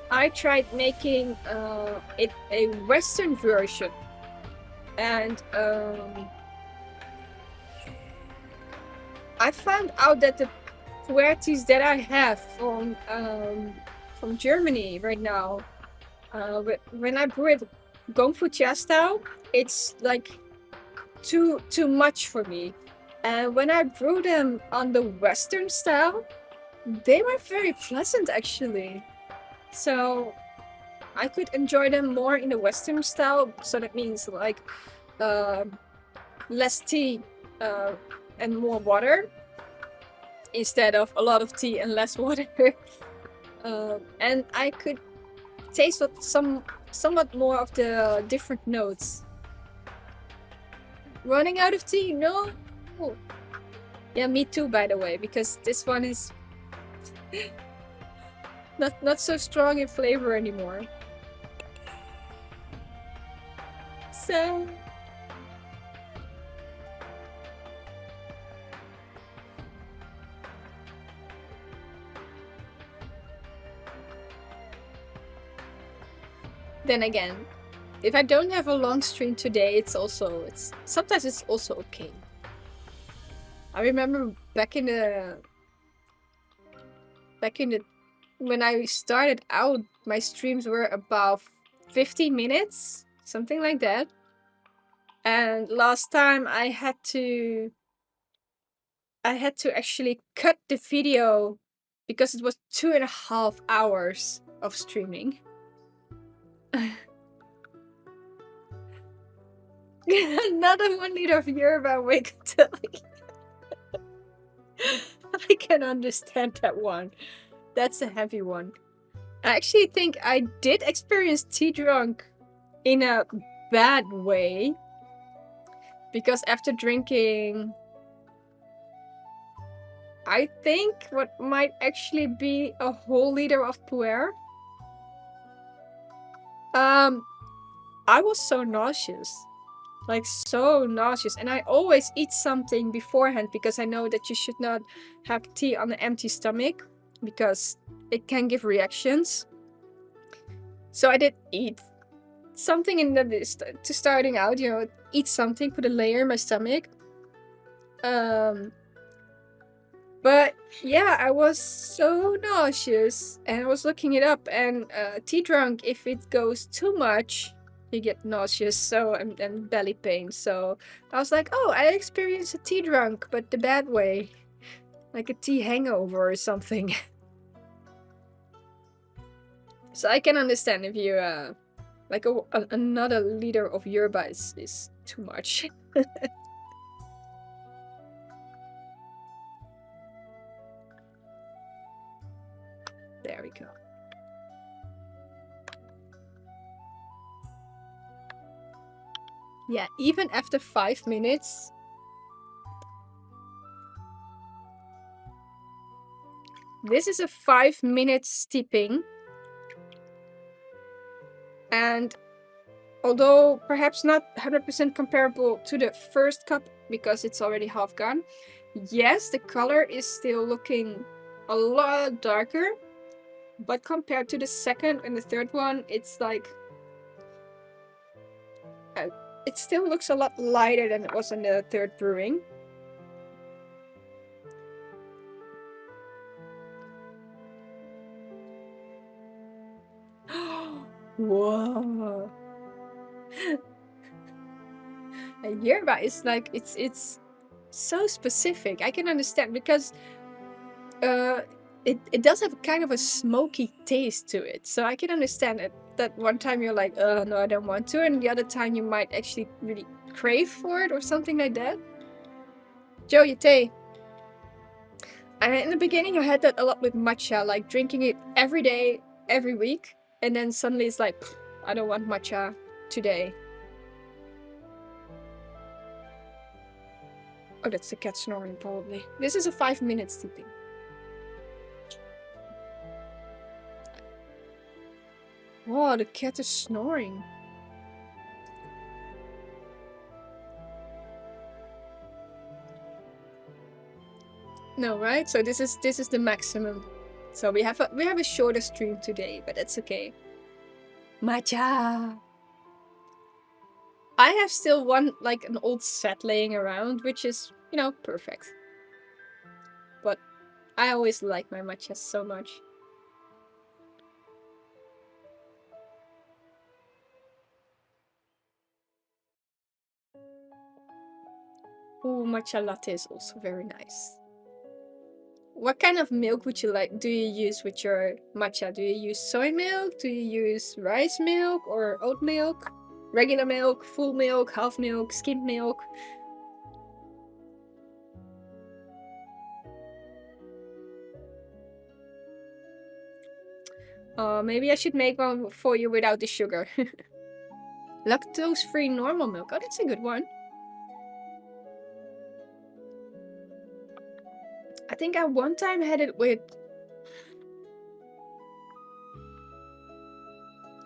I tried making it a Western version, and I found out that the pu'er teas that I have from Germany right now, when I brew it Gongfu Chia style, it's like too much for me. And when I brew them on the Western style, they were very pleasant actually. So I could enjoy them more in the Western style. So that means like less tea and more water instead of a lot of tea and less water. And I could taste somewhat more of the different notes. Running out of tea? No. Yeah, me too, by the way, because this one is not so strong in flavor anymore. So then again, if I don't have a long stream today, sometimes it's also okay. I remember back in the when I started out, my streams were about 50 minutes, something like that. And last time I had to actually cut the video because it was 2.5 hours of streaming. Another 1 liter of yerba, wait until I can understand that one. That's a heavy one. I actually think I did experience tea drunk in a bad way, because after drinking, I think what might actually be a whole liter of pu'er, I was so nauseous. Like so nauseous, and I always eat something beforehand because I know that you should not have tea on an empty stomach because it can give reactions. So I did eat something to starting out, eat something, put a layer in my stomach. But yeah, I was so nauseous, and I was looking it up, and tea drunk, if it goes too much, you get nauseous, so and belly pain. So I was like, oh, I experienced a tea drunk, but the bad way, like a tea hangover or something. So I can understand if you like another liter of yerba is too much. There we go. Yeah, even after 5 minutes. This is a 5-minute steeping. And although perhaps not 100% comparable to the first cup because it's already half gone, yes, the color is still looking a lot darker. But compared to the second and the third one, it's like it still looks a lot lighter than it was in the third brewing. Whoa. A yerba is like it's so specific. I can understand because it does have kind of a smoky taste to it. So I can understand it that one time you're like, no, I don't want to, and the other time you might actually really crave for it or something like that. Joe, your tea. In the beginning, I had that a lot with matcha, like drinking it every day, every week, and then suddenly it's like, I don't want matcha today. Oh, that's the cat snoring, probably. This is a 5-minute steeping. Wow, the cat is snoring. No, right? So this is the maximum. So we have a shorter stream today, but that's okay. Matcha. I have still one, like an old set laying around, which is, perfect. But I always like my matcha so much. Oh, matcha latte is also very nice. What kind of milk would you like? Do you use with your matcha? Do you use soy milk? Do you use rice milk or oat milk? Regular milk, full milk, half milk, skimmed milk? Maybe I should make one for you without the sugar. Lactose-free normal milk. Oh, that's a good one. I think I one time had it with...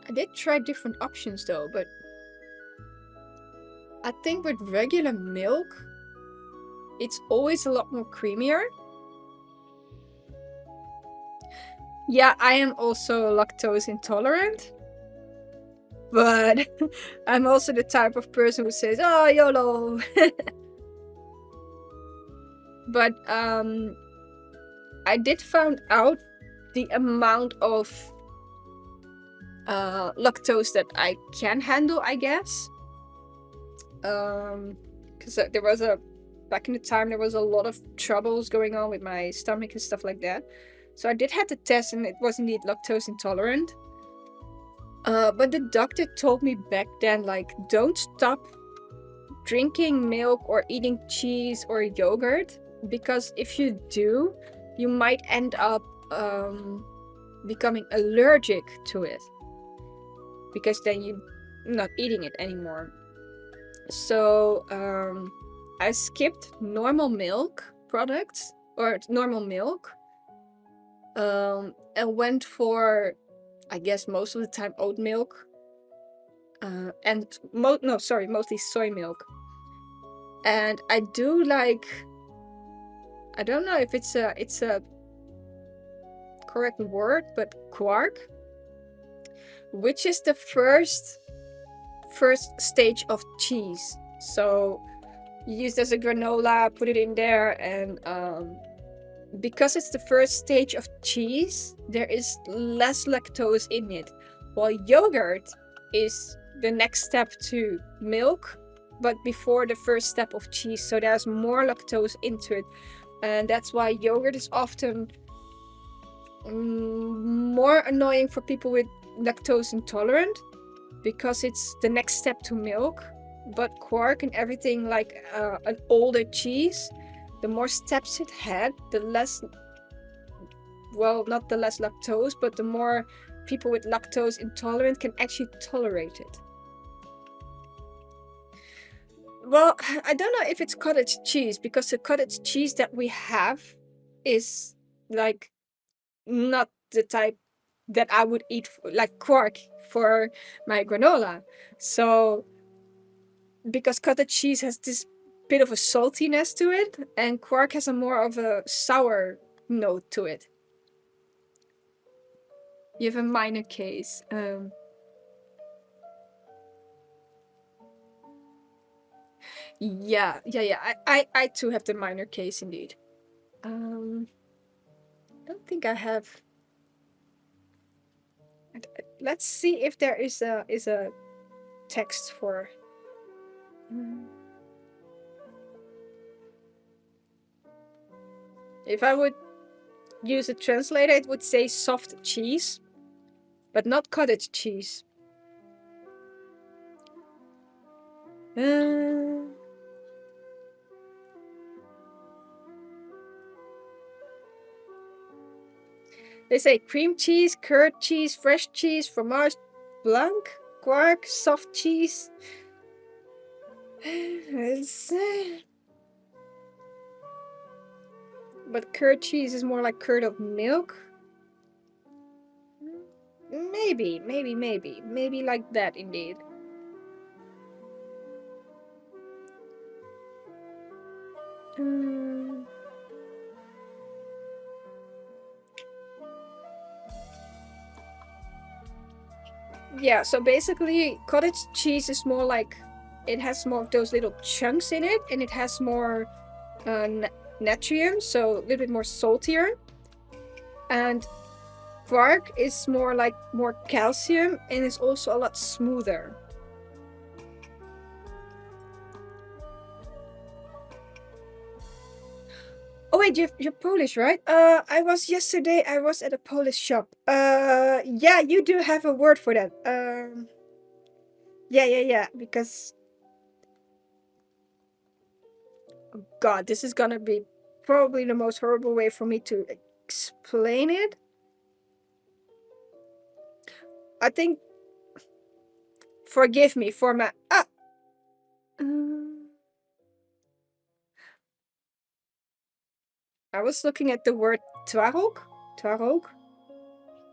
I did try different options though, but... I think with regular milk, it's always a lot more creamier. Yeah, I am also lactose intolerant. But I'm also the type of person who says, oh, YOLO. But I did find out the amount of lactose that I can handle, I guess. Because there was back in the time, there was a lot of troubles going on with my stomach and stuff like that. So I did have to test, and it was indeed lactose intolerant. But the doctor told me back then, like, don't stop drinking milk or eating cheese or yogurt, because if you do, you might end up becoming allergic to it, because then you're not eating it anymore. So I skipped normal milk products or normal milk and went for, I guess, most of the time oat milk and mostly soy milk. And I do like, I don't know if it's a correct word, but quark, which is the first stage of cheese. So you use it as a granola, put it in there, and because it's the first stage of cheese, there is less lactose in it. While yogurt is the next step to milk, but before the first step of cheese, so there's more lactose into it. And that's why yogurt is often more annoying for people with lactose intolerant, because it's the next step to milk. But quark and everything like an older cheese, the more steps it had, the less, well, not the less lactose, but the more people with lactose intolerant can actually tolerate it. Well, I don't know if it's cottage cheese, because the cottage cheese that we have is like not the type that I would eat like quark for my granola. So because cottage cheese has this bit of a saltiness to it, and quark has a more of a sour note to it. You have a minor case. Yeah. I too have the minor case indeed. I don't think I have. Let's see if there is a text for. If I would use a translator, it would say soft cheese, but not cottage cheese. They say cream cheese, curd cheese, fresh cheese, fromage blanc, quark, soft cheese. But curd cheese is more like curd of milk. Maybe like that indeed. Yeah, so basically cottage cheese is more like, it has more of those little chunks in it, and it has more natrium, so a little bit more saltier. And quark is more like more calcium, and is also a lot smoother. Oh wait, you're Polish, right? I was at a Polish shop. Yeah, you do have a word for that. Yeah, because oh God, this is gonna be probably the most horrible way for me to explain it. I think, forgive me for my I was looking at the word twaróg,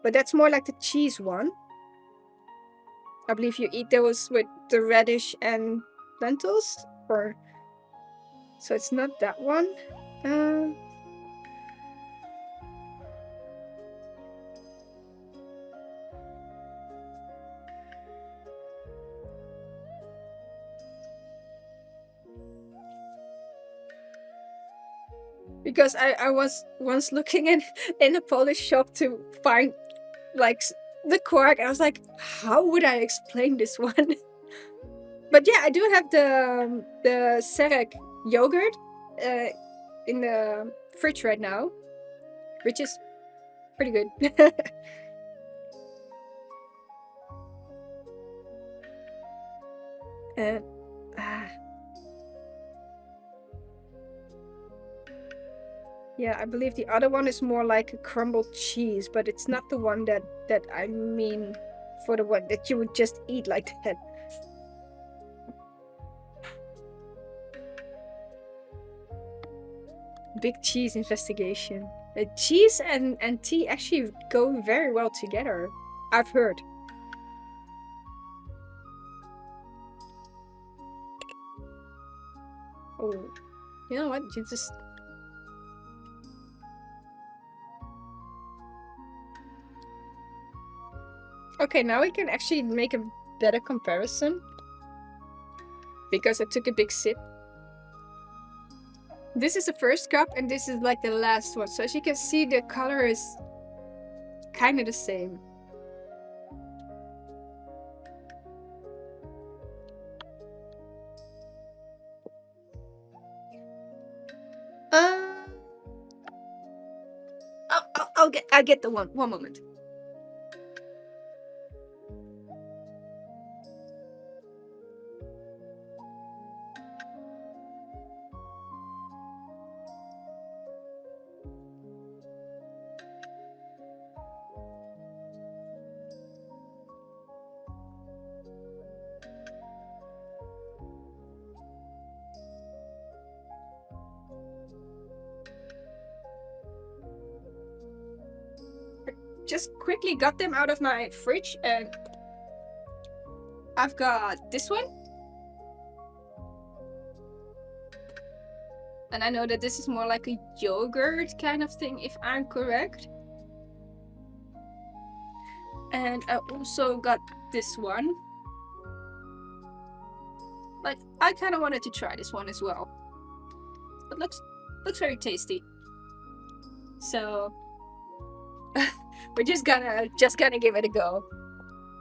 but that's more like the cheese one. I believe you eat those with the radish and lentils, or so it's not that one. Because I was once looking in a Polish shop to find like the quark. I was like, how would I explain this one? But yeah, I do have the Serek yogurt in the fridge right now, which is pretty good. Yeah, I believe the other one is more like a crumbled cheese, but it's not the one that I mean, for the one that you would just eat like that. Big cheese investigation. Cheese and tea actually go very well together, I've heard. Oh, you know what? You just... Okay, now we can actually make a better comparison, because I took a big sip. This is the first cup, and this is like the last one. So as you can see, the color is kind of the same. I'll get the one moment. Just quickly got them out of my fridge, and I've got this one. And I know that this is more like a yogurt kind of thing, if I'm correct. And I also got this one. Like, I kind of wanted to try this one as well. It looks very tasty. So we're just gonna give it a go.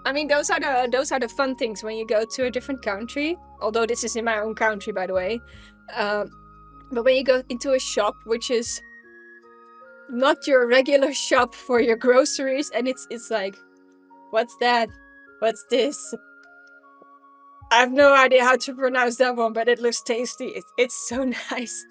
I mean, those are the fun things when you go to a different country. Although this is in my own country, by the way. But when you go into a shop, which is not your regular shop for your groceries, and it's like, what's that? What's this? I have no idea how to pronounce that one, but it looks tasty. It's so nice.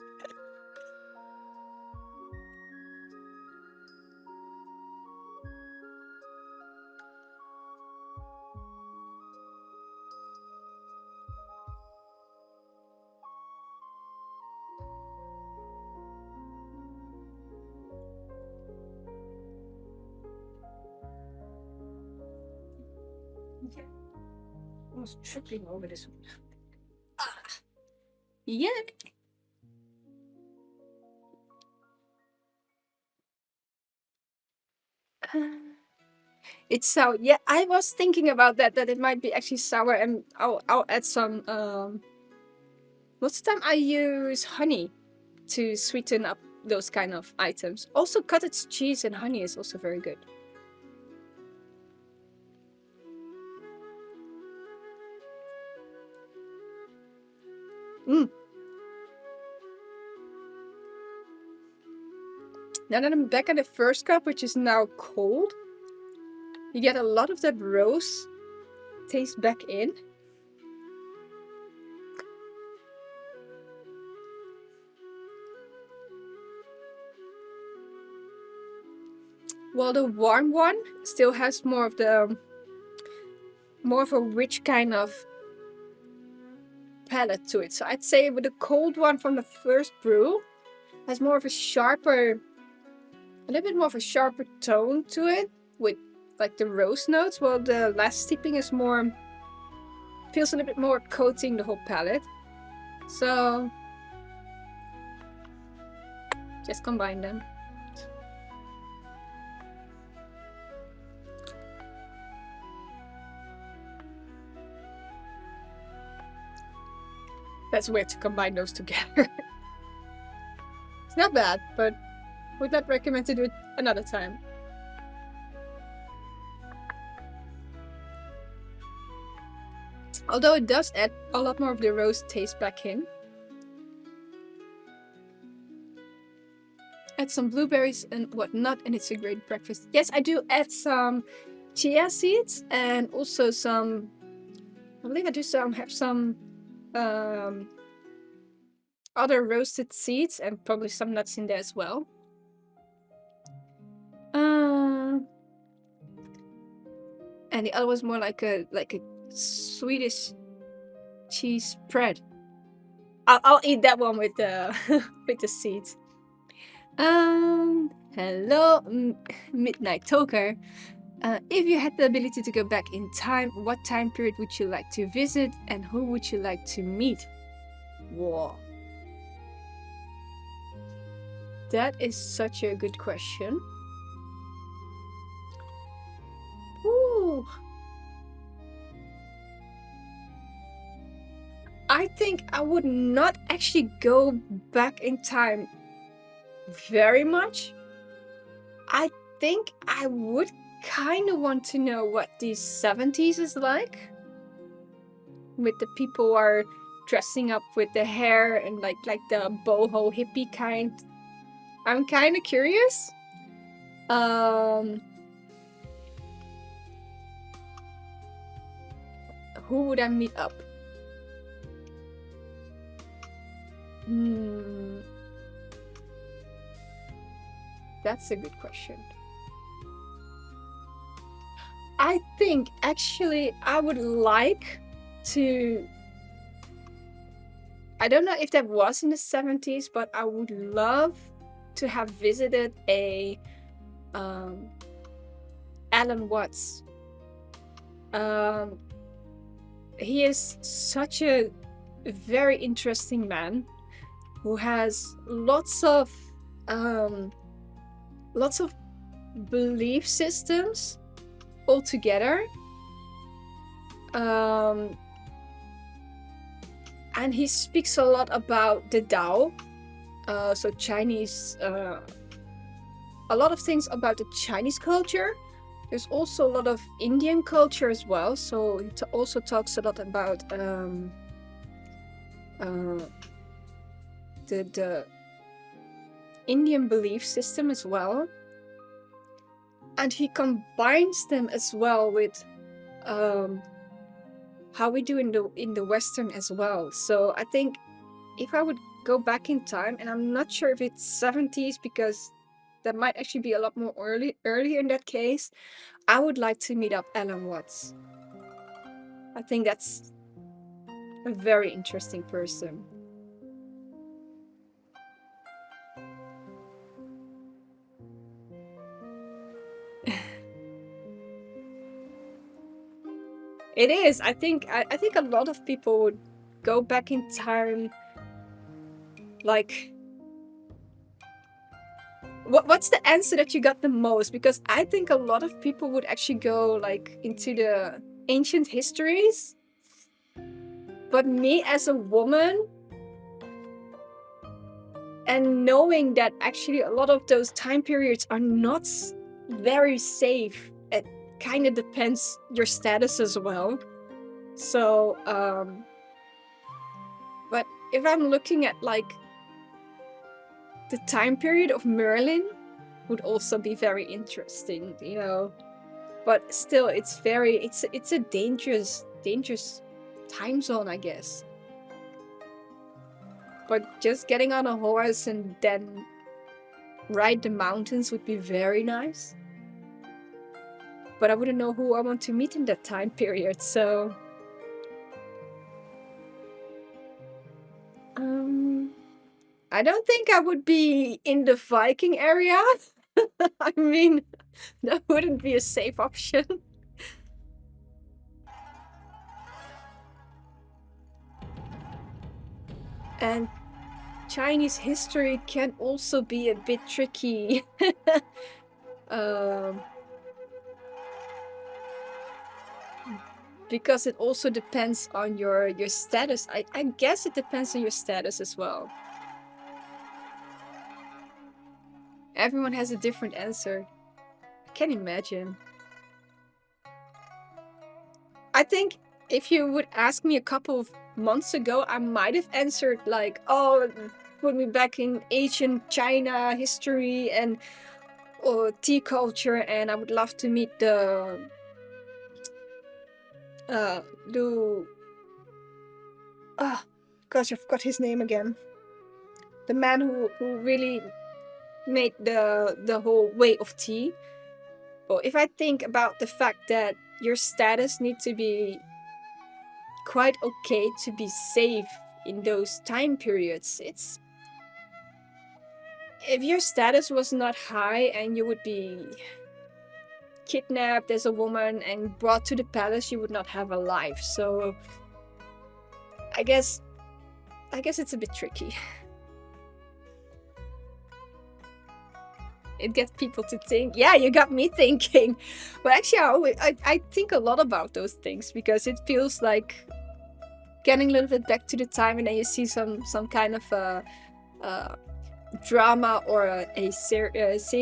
Okay. Almost tripping over this one. Yeah. It's sour. Yeah, I was thinking about that it might be actually sour, and I'll add some. Most of the time I use honey to sweeten up those kind of items. Also, cottage cheese and honey is also very good. Now that I'm back at the first cup, which is now cold, you get a lot of that rose taste back in. While the warm one still has more of a rich kind of palate to it. So I'd say with the cold one from the first brew has more of a little bit more of a sharper tone to it, with like the rose notes, while the last steeping is feels a little bit more coating the whole palate. So just combine them. That's weird to combine those together. It's not bad, but would not recommend to do it another time. Although it does add a lot more of the rose taste back in. Add some blueberries and whatnot, and it's a great breakfast. Yes, I do add some chia seeds and also some. I believe I do have some other roasted seeds and probably some nuts in there as well. And the other was more like a Swedish cheese spread. I'll eat that one with the with the seeds. Hello, Midnight Toker. If you had the ability to go back in time, what time period would you like to visit, and who would you like to meet? Whoa. That is such a good question. Ooh. I think I would not actually go back in time very much. I think I would kind of want to know what the 70s is like. With the people who are dressing up with the hair and like the boho hippie kind. I'm kind of curious. Who would I meet up? That's a good question. I think actually I would like to. I don't know if that was in the 70s, but I would love to have visited a Alan Watts. He is such a very interesting man who has lots of belief systems all together. And he speaks a lot about the Tao, so Chinese, a lot of things about the Chinese culture. There's also a lot of Indian culture as well, so he also talks a lot about the Indian belief system as well. And he combines them as well with how we do in the Western as well. So I think if I would go back in time, and I'm not sure if it's 70s because that might actually be a lot more earlier in that case, I would like to meet up Alan Watts. I think that's a very interesting person. It is. I think a lot of people would go back in time. Like, what's the answer that you got the most? Because I think a lot of people would actually go like into the ancient histories. But me as a woman, and knowing that actually a lot of those time periods are not very safe, it kind of depends your status as well. So, but if I'm looking at like the time period of Merlin, would also be very interesting, you know. But still, it's a dangerous time zone, I guess. But just getting on a horse and then ride the mountains would be very nice. But I wouldn't know who I want to meet in that time period, so I don't think I would be in the Viking area. I mean, that wouldn't be a safe option. And Chinese history can also be a bit tricky. Because it also depends on your status. I guess it depends on your status as well. Everyone has a different answer. I can imagine. I think if you would ask me a couple of months ago, I might have answered like, oh, put me back in ancient China history and tea culture, and I would love to meet the gosh, I forgot his name again. The man who really made the whole way of tea. Well, if I think about the fact that your status needs to be quite okay to be safe in those time periods, if your status was not high and you would be kidnapped as a woman and brought to the palace, you would not have a life. So I guess it's a bit tricky. It gets people to think. Yeah, you got me thinking. But actually, I think a lot about those things because it feels like getting a little bit back to the time, and then you see some kind of drama or a series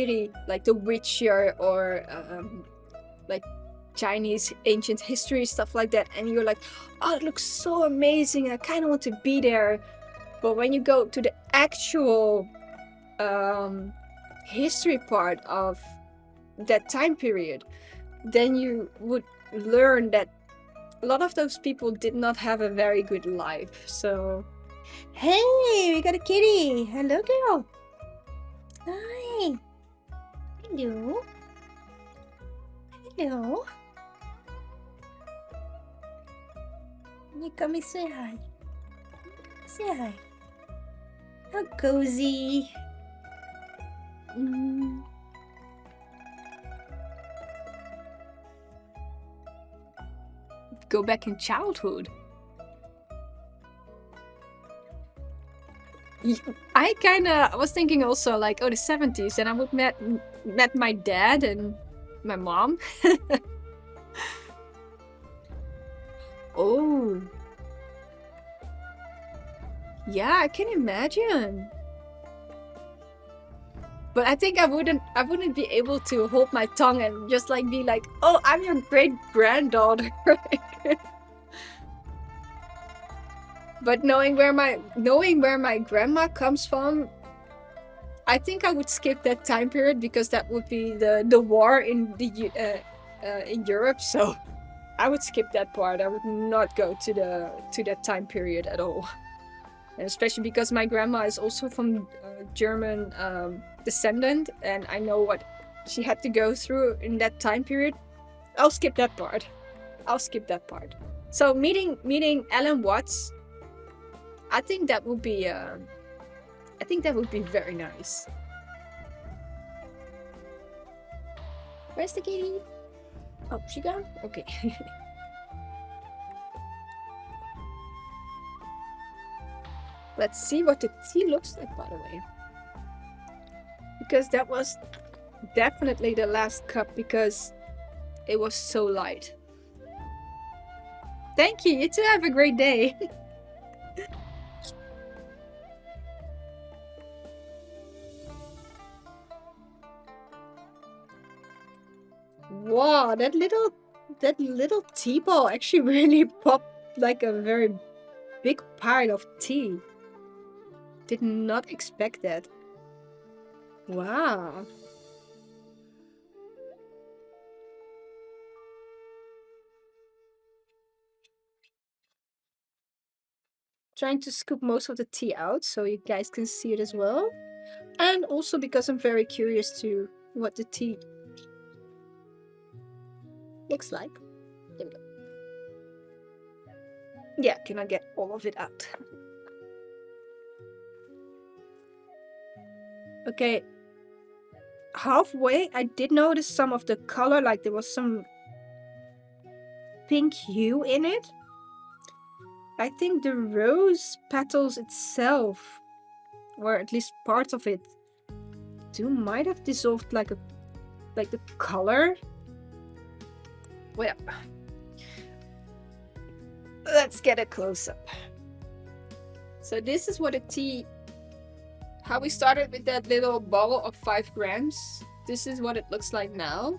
like The Witcher or like Chinese ancient history, stuff like that, and you're like, oh, it looks so amazing, I kind of want to be there. But when you go to the actual history part of that time period, then you would learn that a lot of those people did not have a very good life. So, hey, we got a kitty. Hello, girl. Hi. Hello. Hello. You come and say hi. Say hi. How cozy. Go back in childhood. I kind of was thinking also like, oh, the 70s, and I would met my dad and my mom. Oh. Yeah, I can imagine. But I think I wouldn't be able to hold my tongue and just like be like, oh, I'm your great granddaughter. But knowing where my grandma comes from, I think I would skip that time period, because that would be the war in Europe. So I would skip that part. I would not go to that time period at all. And especially because my grandma is also from German descendant, and I know what she had to go through in that time period. I'll skip that part. So meeting Alan Watts, I think that would be very nice. Where's the kitty? Oh, she gone? Okay. Let's see what the tea looks like, by the way. Because that was definitely the last cup, because it was so light. Thank you. You too have a great day. Wow, that little teapot actually really popped like a very big pile of tea. Did not expect that. Wow. Trying to scoop most of the tea out so you guys can see it as well. And also because I'm very curious to what the tea looks like. There we go. Yeah, can I get all of it out? Okay. Halfway, I did notice some of the color, like there was some pink hue in it. I think the rose petals itself, or at least parts of it, might have dissolved like the color. Well, let's get a close-up. So this is what a tea, how we started with that little bottle of 5 grams. This is what it looks like now.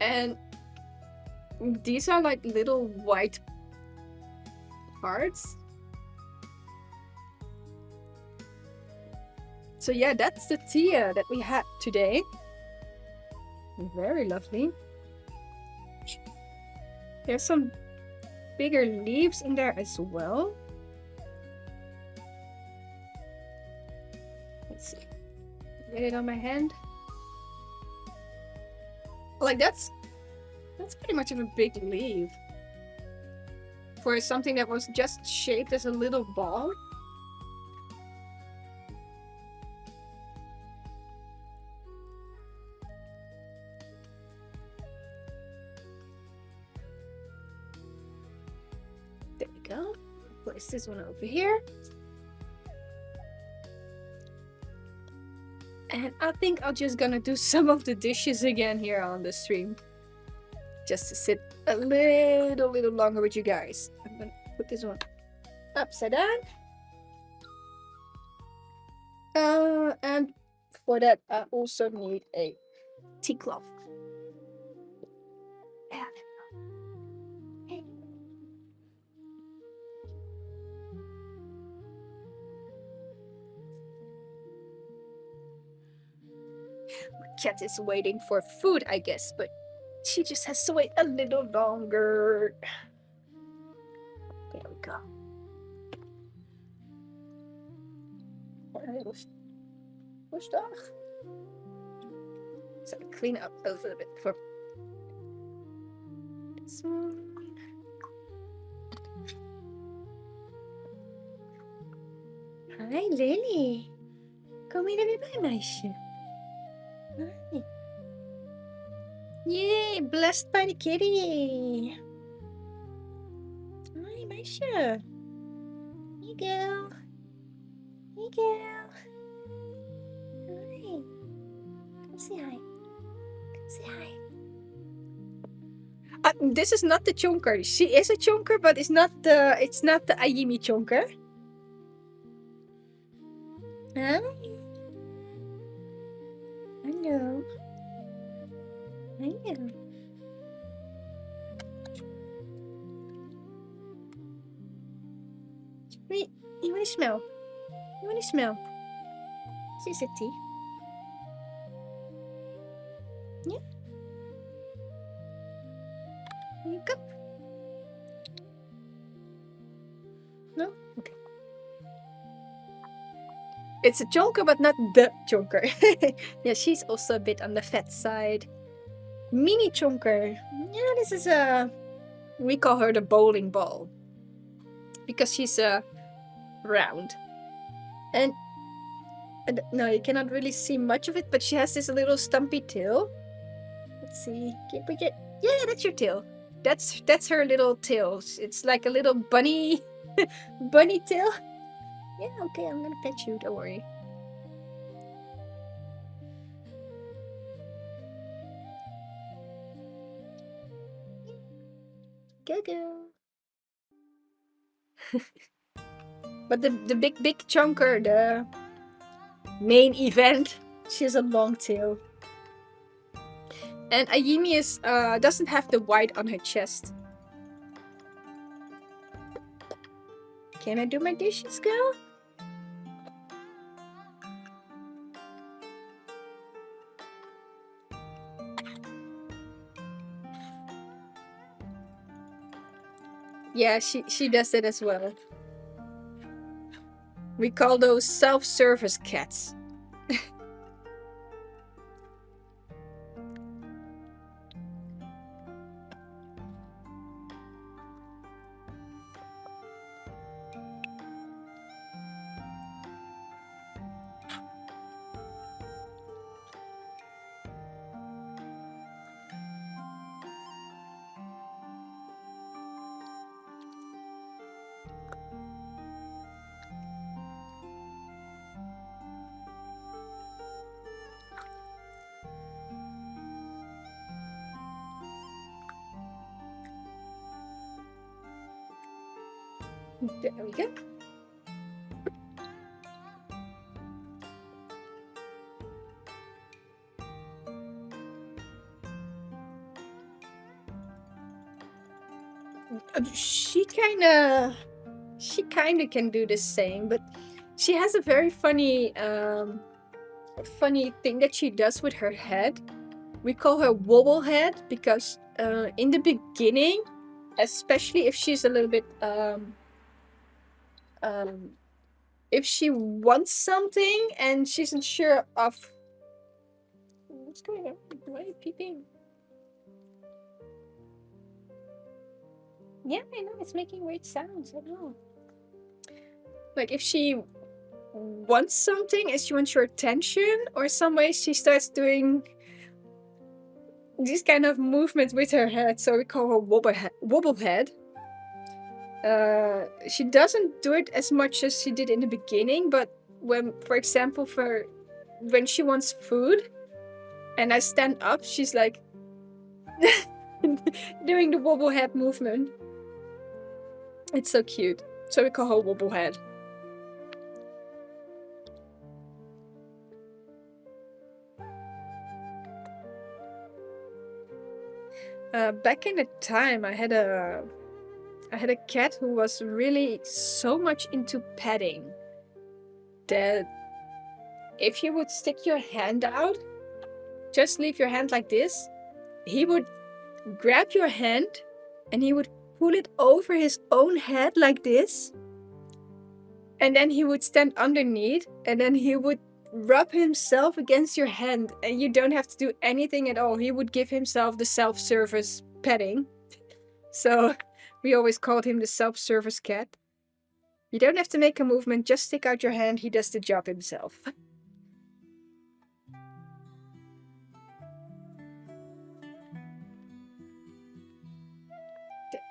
And these are like little white parts. So yeah, that's the tea that we had today. Very lovely. There's some bigger leaves in there as well. Let's see. Get it on my hand. Like that's pretty much of a big leaf for something that was just shaped as a little ball. There we go. Place this one over here. And I think I'm just gonna do some of the dishes again here on the stream. Just to sit a little longer with you guys. I'm gonna put this one upside down. And for that, I also need a tea cloth. Cat is waiting for food, I guess, but she just has to wait a little longer. There we go. Woensdag. So clean up a little bit for this one. Hi, Lily. Kom hier weer bij, meisje. Hi. Yay, blessed by the kitty. Hi, meisje. Here you go. Here you go. Hi. Come say hi. Come say hi. This is not the chonker. She is a chonker, but it's not the Ayimi chonker. Hi. Hello. Hello. Wait, you want to smell? You want to smell? Is it tea? Yeah. Here you go. No? Okay. It's a chonker, but not the chonker. Yeah, she's also a bit on the fat side. Mini chonker. Yeah, this is we call her the bowling ball. Because she's round. And no, you cannot really see much of it, but she has this little stumpy tail. Let's see. Can you put it? Yeah, that's your tail. That's her little tail. It's like a little bunny bunny tail. Yeah, okay, I'm gonna pet you, don't worry. Go go. But the big chunker, the main event, she has a long tail. And Ayimi doesn't have the white on her chest. Can I do my dishes, girl? Yeah, she does it as well. We call those self-service cats. There we go. She kinda can do the same, but she has a very funny thing that she does with her head. We call her wobble head because in the beginning, especially if she's a little bit if she wants something and she's not sure of what's going on. Why are you peeping? Yeah, I know, it's making weird sounds. I know. Like if she wants something and she wants your attention or some way, she starts doing these kind of movements with her head. So we call her wobble head. She doesn't do it as much as she did in the beginning, but when, for example, when she wants food and I stand up, she's like doing the wobble head movement. It's so cute. So we call her Wobblehead. Back in the time, I had a cat who was really so much into petting that if you would stick your hand out, just leave your hand like this, he would grab your hand and he would pull it over his own head like this. And then he would stand underneath and then he would rub himself against your hand and you don't have to do anything at all. He would give himself the self-service petting. So we always called him the self-service cat. You don't have to make a movement, just stick out your hand, he does the job himself.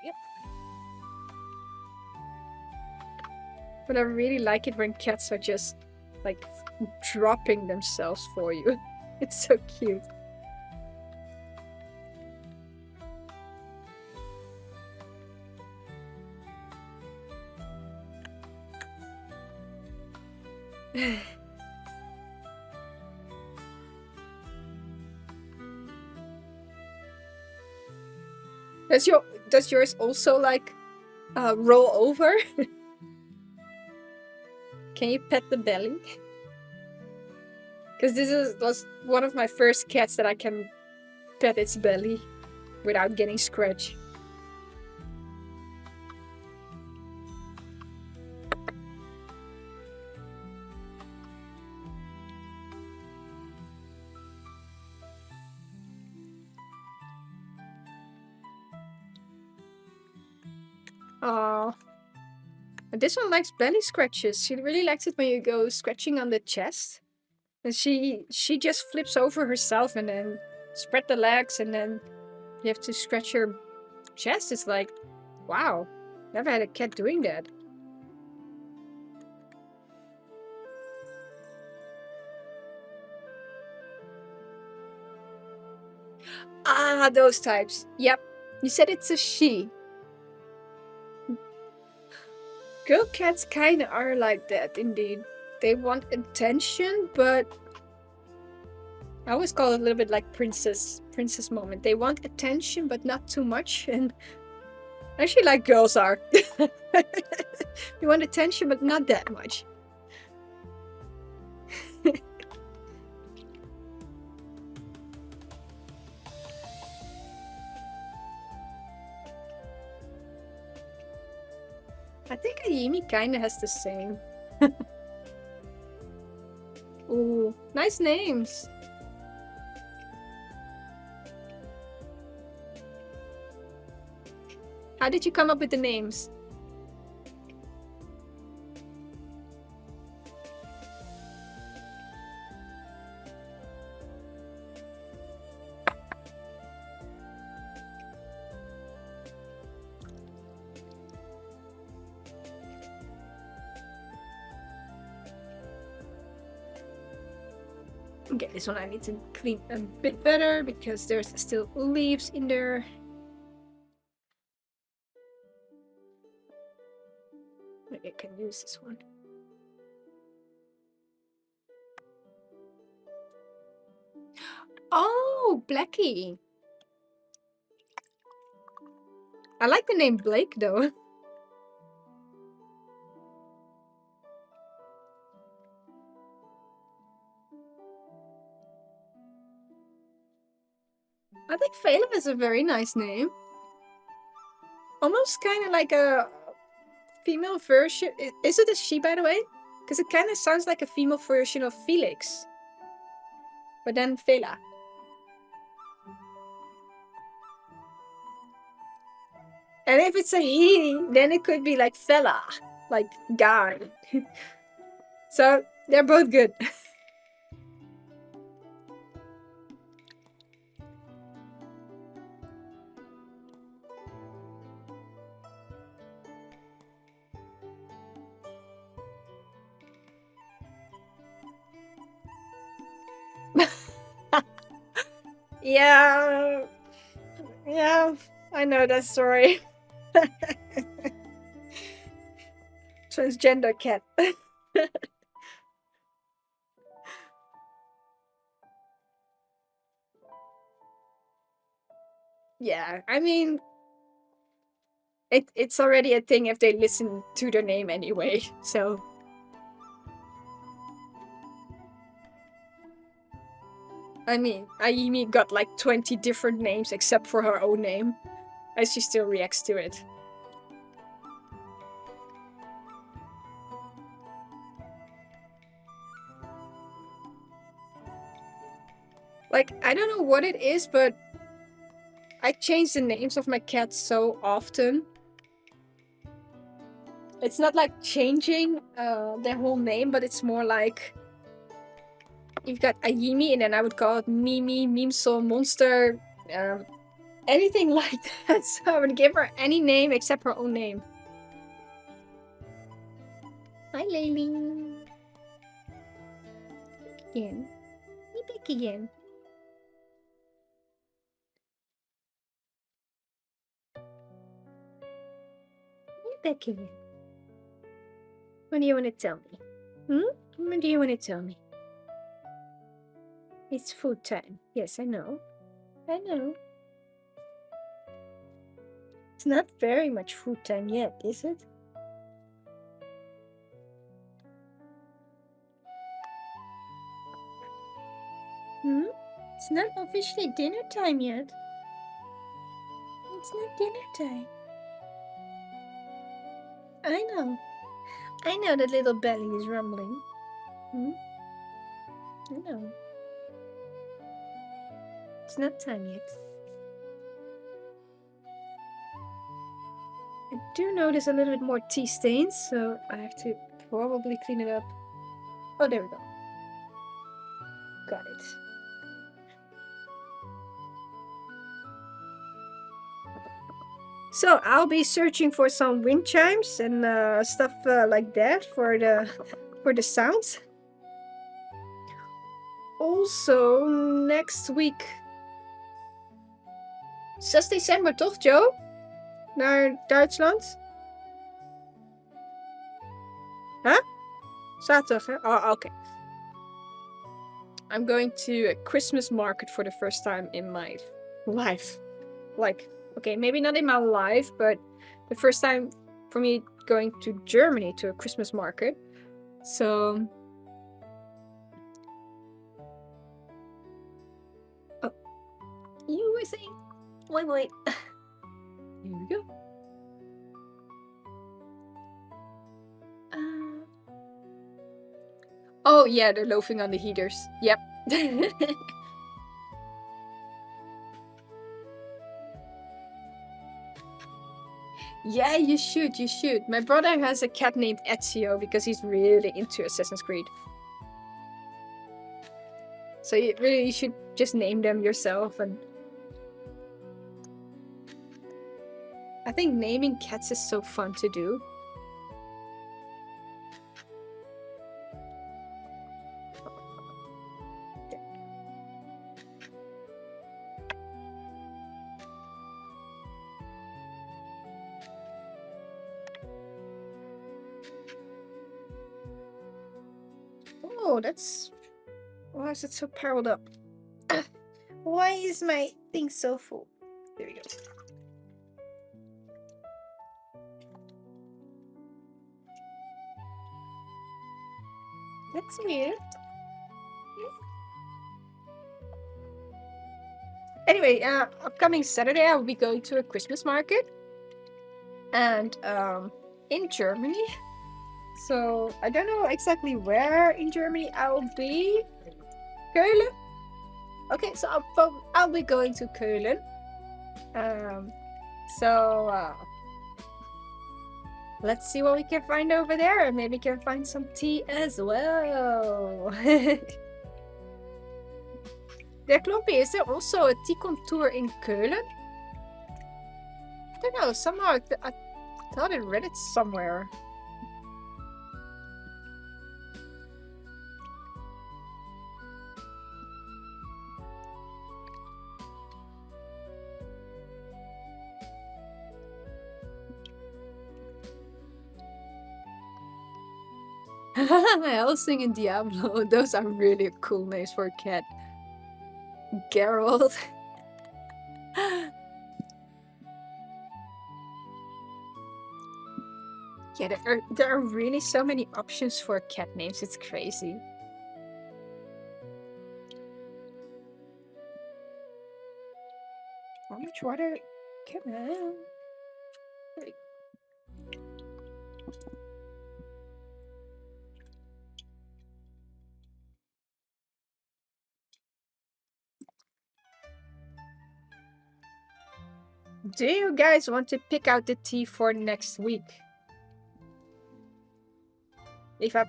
Yep. But I really like it when cats are just like dropping themselves for you. It's so cute. Does yours also like roll over? Can you pet the belly? Because was one of my first cats that I can pet its belly without getting scratched. Oh, this one likes belly scratches. She really likes it when you go scratching on the chest. And she just flips over herself and then spread the legs and then you have to scratch her chest. It's like, wow, never had a cat doing that. Ah, those types. Yep. You said it's a she. Girl cats kind of are like that, indeed. They want attention, but I always call it a little bit like princess moment. They want attention, but not too much. And actually, like girls are. They want attention, but not that much. I think Ayimi kinda has the same. Ooh, nice names. How did you come up with the names? Okay, this one I need to clean a bit better because there's still leaves in there. Maybe I can use this one. Oh, Blackie. I like the name Blake though. I think Phelan is a very nice name. Almost kind of like a female version. Is it a she, by the way? Because it kind of sounds like a female version of Felix. But then Fela. And if it's a he, then it could be like fella, like guy. So they're both good. Yeah, I know that story. transgender cat. Yeah, I mean, it's already a thing if they listen to their name anyway, so. I mean, Ayimi got like 20 different names except for her own name, and she still reacts to it. Like, I don't know what it is, but I change the names of my cats so often. It's not like changing their whole name, but it's more like you've got Ayimi, and then I would call it Mimi, Mimso, Monster, anything like that. So I would give her any name except her own name. Hi, Laylee. Back again. You back again. You back again. What do you want to tell me? What do you want to tell me? It's food time. Yes, I know. I know. It's not very much food time yet, is it? It's not officially dinner time yet. It's not dinner time. I know. I know that little belly is rumbling. I know. It's not time yet. I do notice a little bit more tea stains, so I have to probably clean it up. Oh, there we go. Got it. So I'll be searching for some wind chimes and stuff like that for the sounds. Also, next week. 6 december toch, Joe? Naar Duitsland? Huh? Zaterdag, hè? Oh, okay. I'm going to a Christmas market for the first time in my life. Like, okay, maybe not in my life, but the first time for me going to Germany to a Christmas market. So... Oh. You were saying... Wait. Here we go. Oh yeah, they're loafing on the heaters. Yep. Yeah, you should. My brother has a cat named Ezio because he's really into Assassin's Creed. So you should just name them yourself. And I think naming cats is so fun to do. Oh, that's... Why is it so piled up? Why is my thing so full? There we go. That's weird. Anyway, upcoming Saturday I will be going to a Christmas market. And in Germany. So I don't know exactly where in Germany I'll be. Keulen? Okay, so I'll be going to Keulen. Let's see what we can find over there. Maybe can find some tea as well. Der Klompie, is there also a tea contour in Keulen? I don't know, somehow I thought I read it somewhere. Helsing and Diablo. Those are really cool names for a cat. Geralt. Yeah, there are really so many options for cat names. It's crazy. How much water can I? Do you guys want to pick out the tea for next week? If I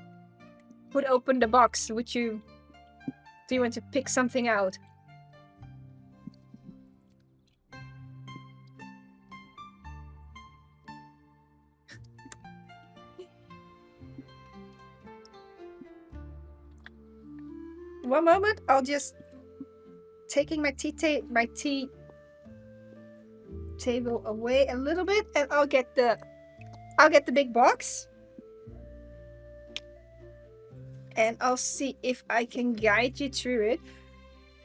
would open the box, would you? Do you want to pick something out? One moment, I'll just taking my tea table away a little bit, and I'll get the big box, and I'll see if I can guide you through it.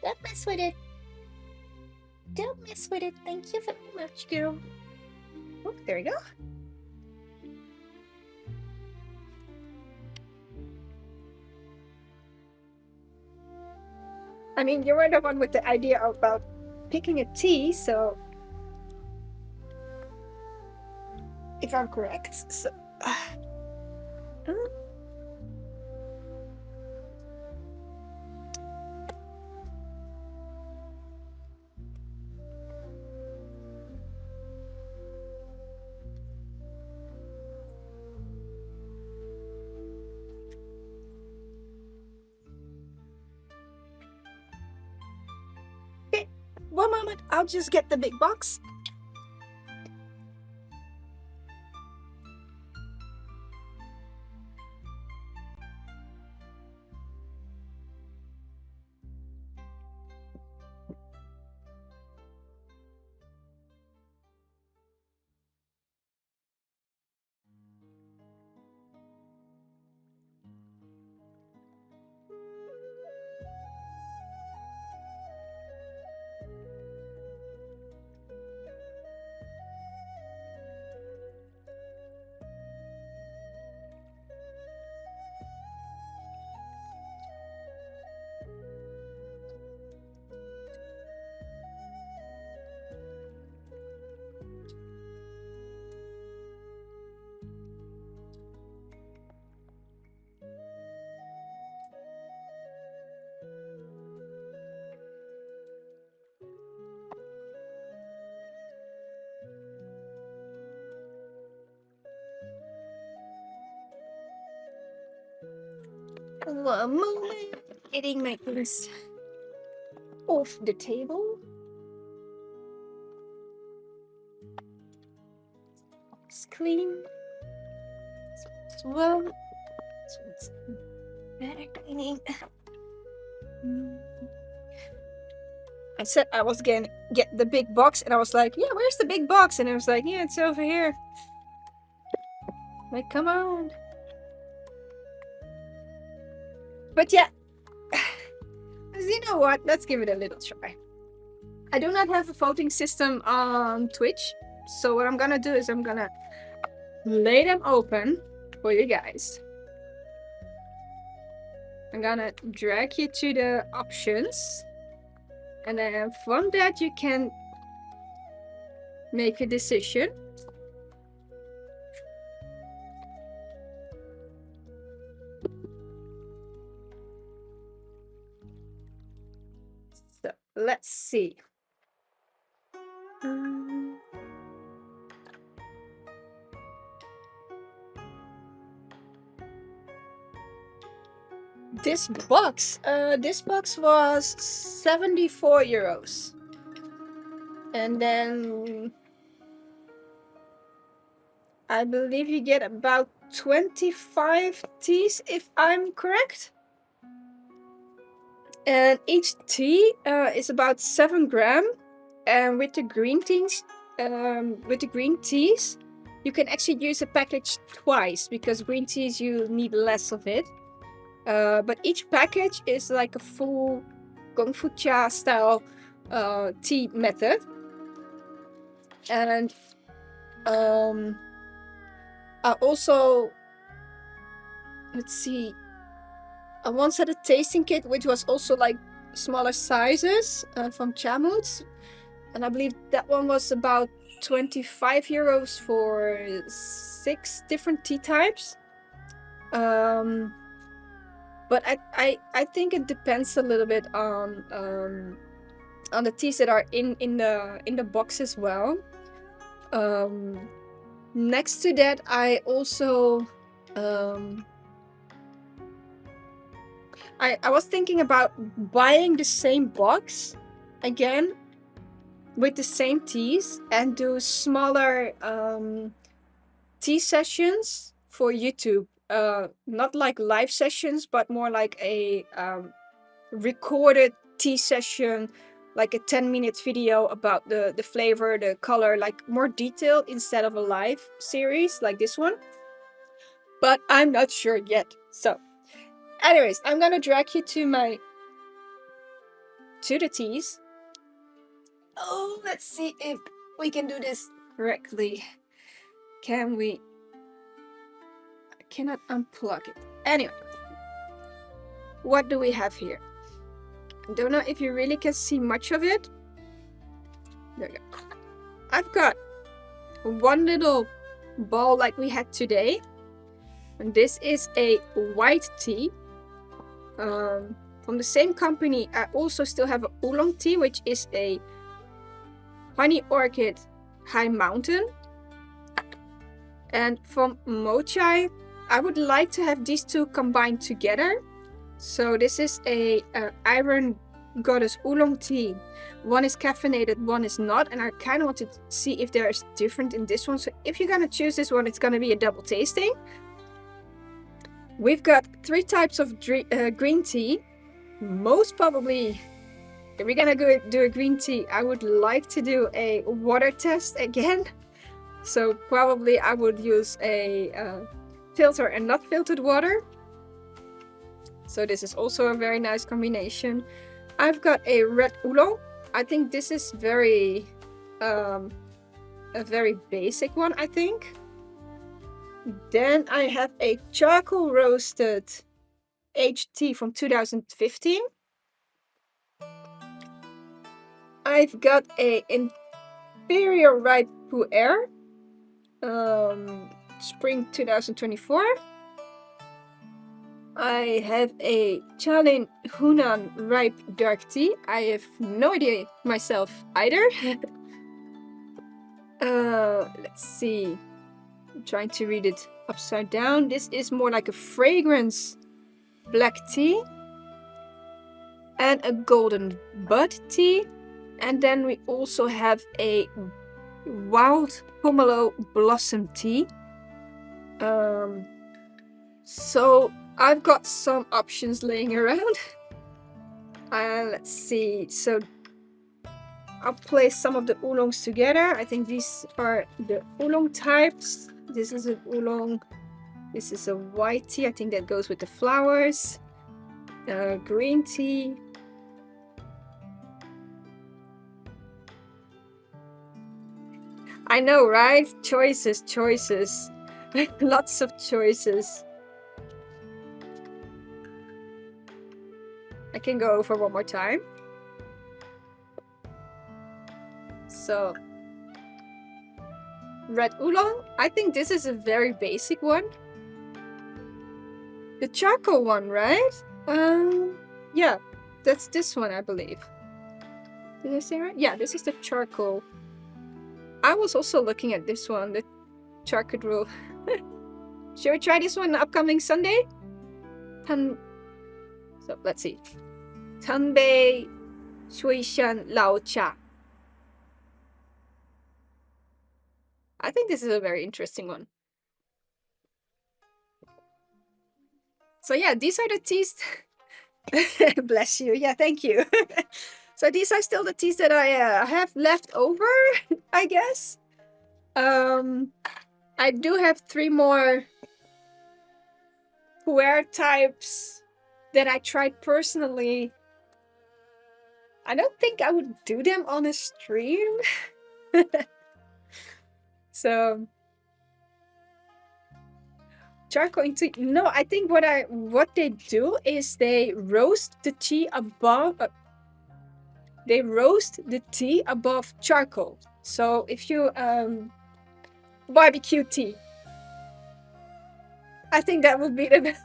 Don't mess with it. Don't mess with it. Thank you very much, girl. Oh, there you go. I mean, you were the one with the idea about picking a tea, so if I'm correct, so. Okay, one moment, I'll just get the big box. One moment, getting my things off the table. It's clean. As well. So it's better cleaning. I said I was gonna get the big box, and I was like, yeah, where's the big box? And I was like, yeah, it's over here. Like, come on. But yeah, you know what? Let's give it a little try. I do not have a voting system on Twitch, so what I'm gonna do is I'm gonna lay them open for you guys. I'm gonna drag you to the options, and then from that you can make a decision. So let's see. This box was 74 euros. And then I believe you get about 25 teas, if I'm correct. And each tea is about 7 grams. And with the green teas, you you can actually use a package twice, because green teas you need less of it. But each package is like a full Kung Fu Cha style tea method. And I also, let's see, I once had a tasting kit which was also like smaller sizes from Chamoots, and I believe that one was about 25 euros for 6 different tea types. But I think it depends a little bit on the teas that are in the box as well. Next to that, I also I was thinking about buying the same box again with the same teas and do smaller tea sessions for YouTube. Not like live sessions, but more like a recorded tea session, like a 10-minute video about the flavor, the color, like more detailed instead of a live series like this one. But I'm not sure yet. So anyways, I'm gonna drag you to the teas. Oh, let's see if we can do this correctly. Can we? I cannot unplug it. Anyway, what do we have here? I don't know if you really can see much of it. There we go. I've got one little ball like we had today. And this is a white tea. From the same company, I also still have an oolong tea, which is a honey orchid high mountain. And from Mochai, I would like to have these two combined together. So this is a iron goddess oolong tea. One is caffeinated, one is not, and I kind of want to see if there's different in this one. So if you're gonna choose this one, it's gonna be a double tasting. We've got 3 types of green tea. Most probably, if we're gonna do a green tea, I would like to do a water test again. So probably I would use a filter and not filtered water. So this is also a very nice combination. I've got a red oolong. I think this is a very basic one, I think. Then I have a charcoal roasted aged tea from 2015. I've got a Imperial Ripe Pu'er, spring 2024. I have a Chalin Hunan Ripe Dark Tea. I have no idea myself either. Let's see. I'm trying to read it upside down. This is more like a fragrance black tea. And a golden bud tea. And then we also have a wild pomelo blossom tea. So I've got some options laying around. Let's see. So I'll place some of the oolongs together. I think these are the oolong types. This is an oolong. This is a white tea. I think that goes with the flowers. Green tea. I know, right? Choices. Lots of choices. I can go over one more time. So, red oolong. I think this is a very basic one. The charcoal one, right? Yeah, that's this one, I believe. Did I say right? Yeah, this is the charcoal. I was also looking at this one, the charcoal roll. Should we try this one upcoming Sunday? So let's see. Tanbei Shuishan Lao Cha. I think this is a very interesting one. So yeah, these are the teas. Bless you. Yeah, thank you. So these are still the teas that I have left over, I guess. And I do have 3 more puer types that I tried personally. I don't think I would do them on a stream. So charcoal into no, I think what they do is they roast the tea above they roast the tea above charcoal. So if you barbecue tea, I think that would be the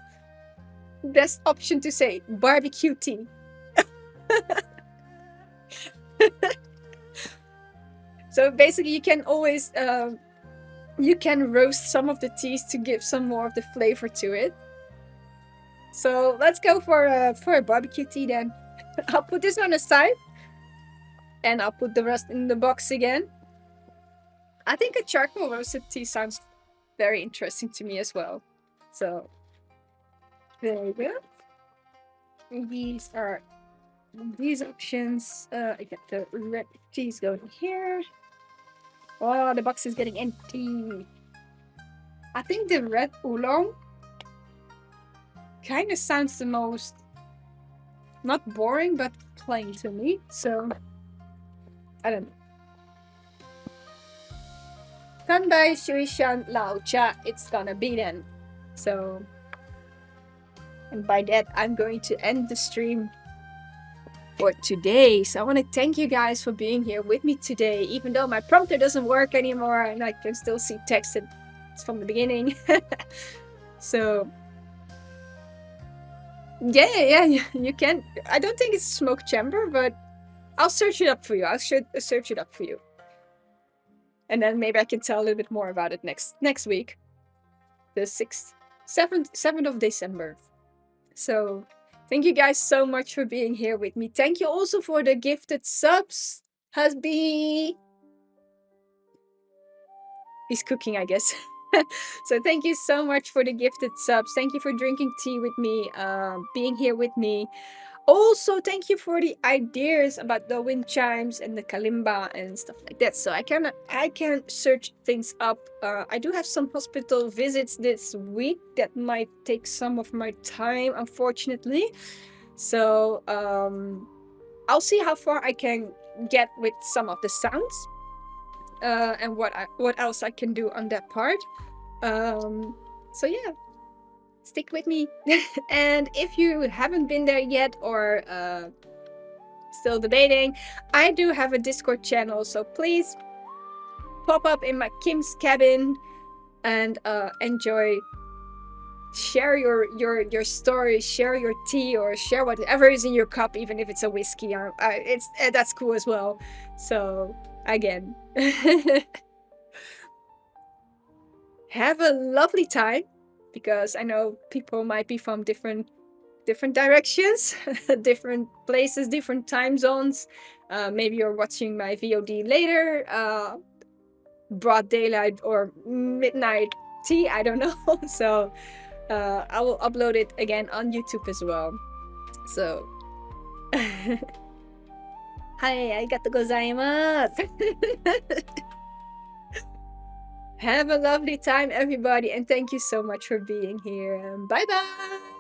best option to say, barbecue tea. So basically you can always you can roast some of the teas to give some more of the flavor to it. So let's go for a barbecue tea then. I'll put this on the side and I'll put the rest in the box again. I think a charcoal roasted tea sounds very interesting to me as well. So there we go. These are these options. I get the red teas going here. Oh, the box is getting empty. I think the red oolong kind of sounds the most, not boring, but plain to me. So, I don't know. Kanbai Shuishan Lao Cha, it's gonna be then. So, and by that, I'm going to end the stream for today. So I want to thank you guys for being here with me today, even though my prompter doesn't work anymore and I can still see text from the beginning. So yeah, you can. I don't think it's smoke chamber, but I'll search it up for you. I'll search it up for you, and then maybe I can tell a little bit more about it next week, the 7th of December. So thank you guys so much for being here with me. Thank you also for the gifted subs. Husby. He's cooking, I guess. So thank you so much for the gifted subs. Thank you for drinking tea with me, being here with me. Also, thank you for the ideas about the wind chimes and the kalimba and stuff like that. So I can search things up. I do have some hospital visits this week that might take some of my time, unfortunately. So I'll see how far I can get with some of the sounds, and what else I can do on that part. So yeah, stick with me. And if you haven't been there yet or still debating, I do have a Discord channel, so please pop up in my Kim's cabin and enjoy. Share your story, share your tea, or share whatever is in your cup, even if it's a whiskey. That's cool as well. So again, have a lovely time, because I know people might be from different directions, different places, different time zones. Maybe you're watching my VOD later, broad daylight or midnight tea, I don't know. So I will upload it again on YouTube as well. So hi, arigatou gozaimasu. Have a lovely time, everybody, and thank you so much for being here. Bye bye.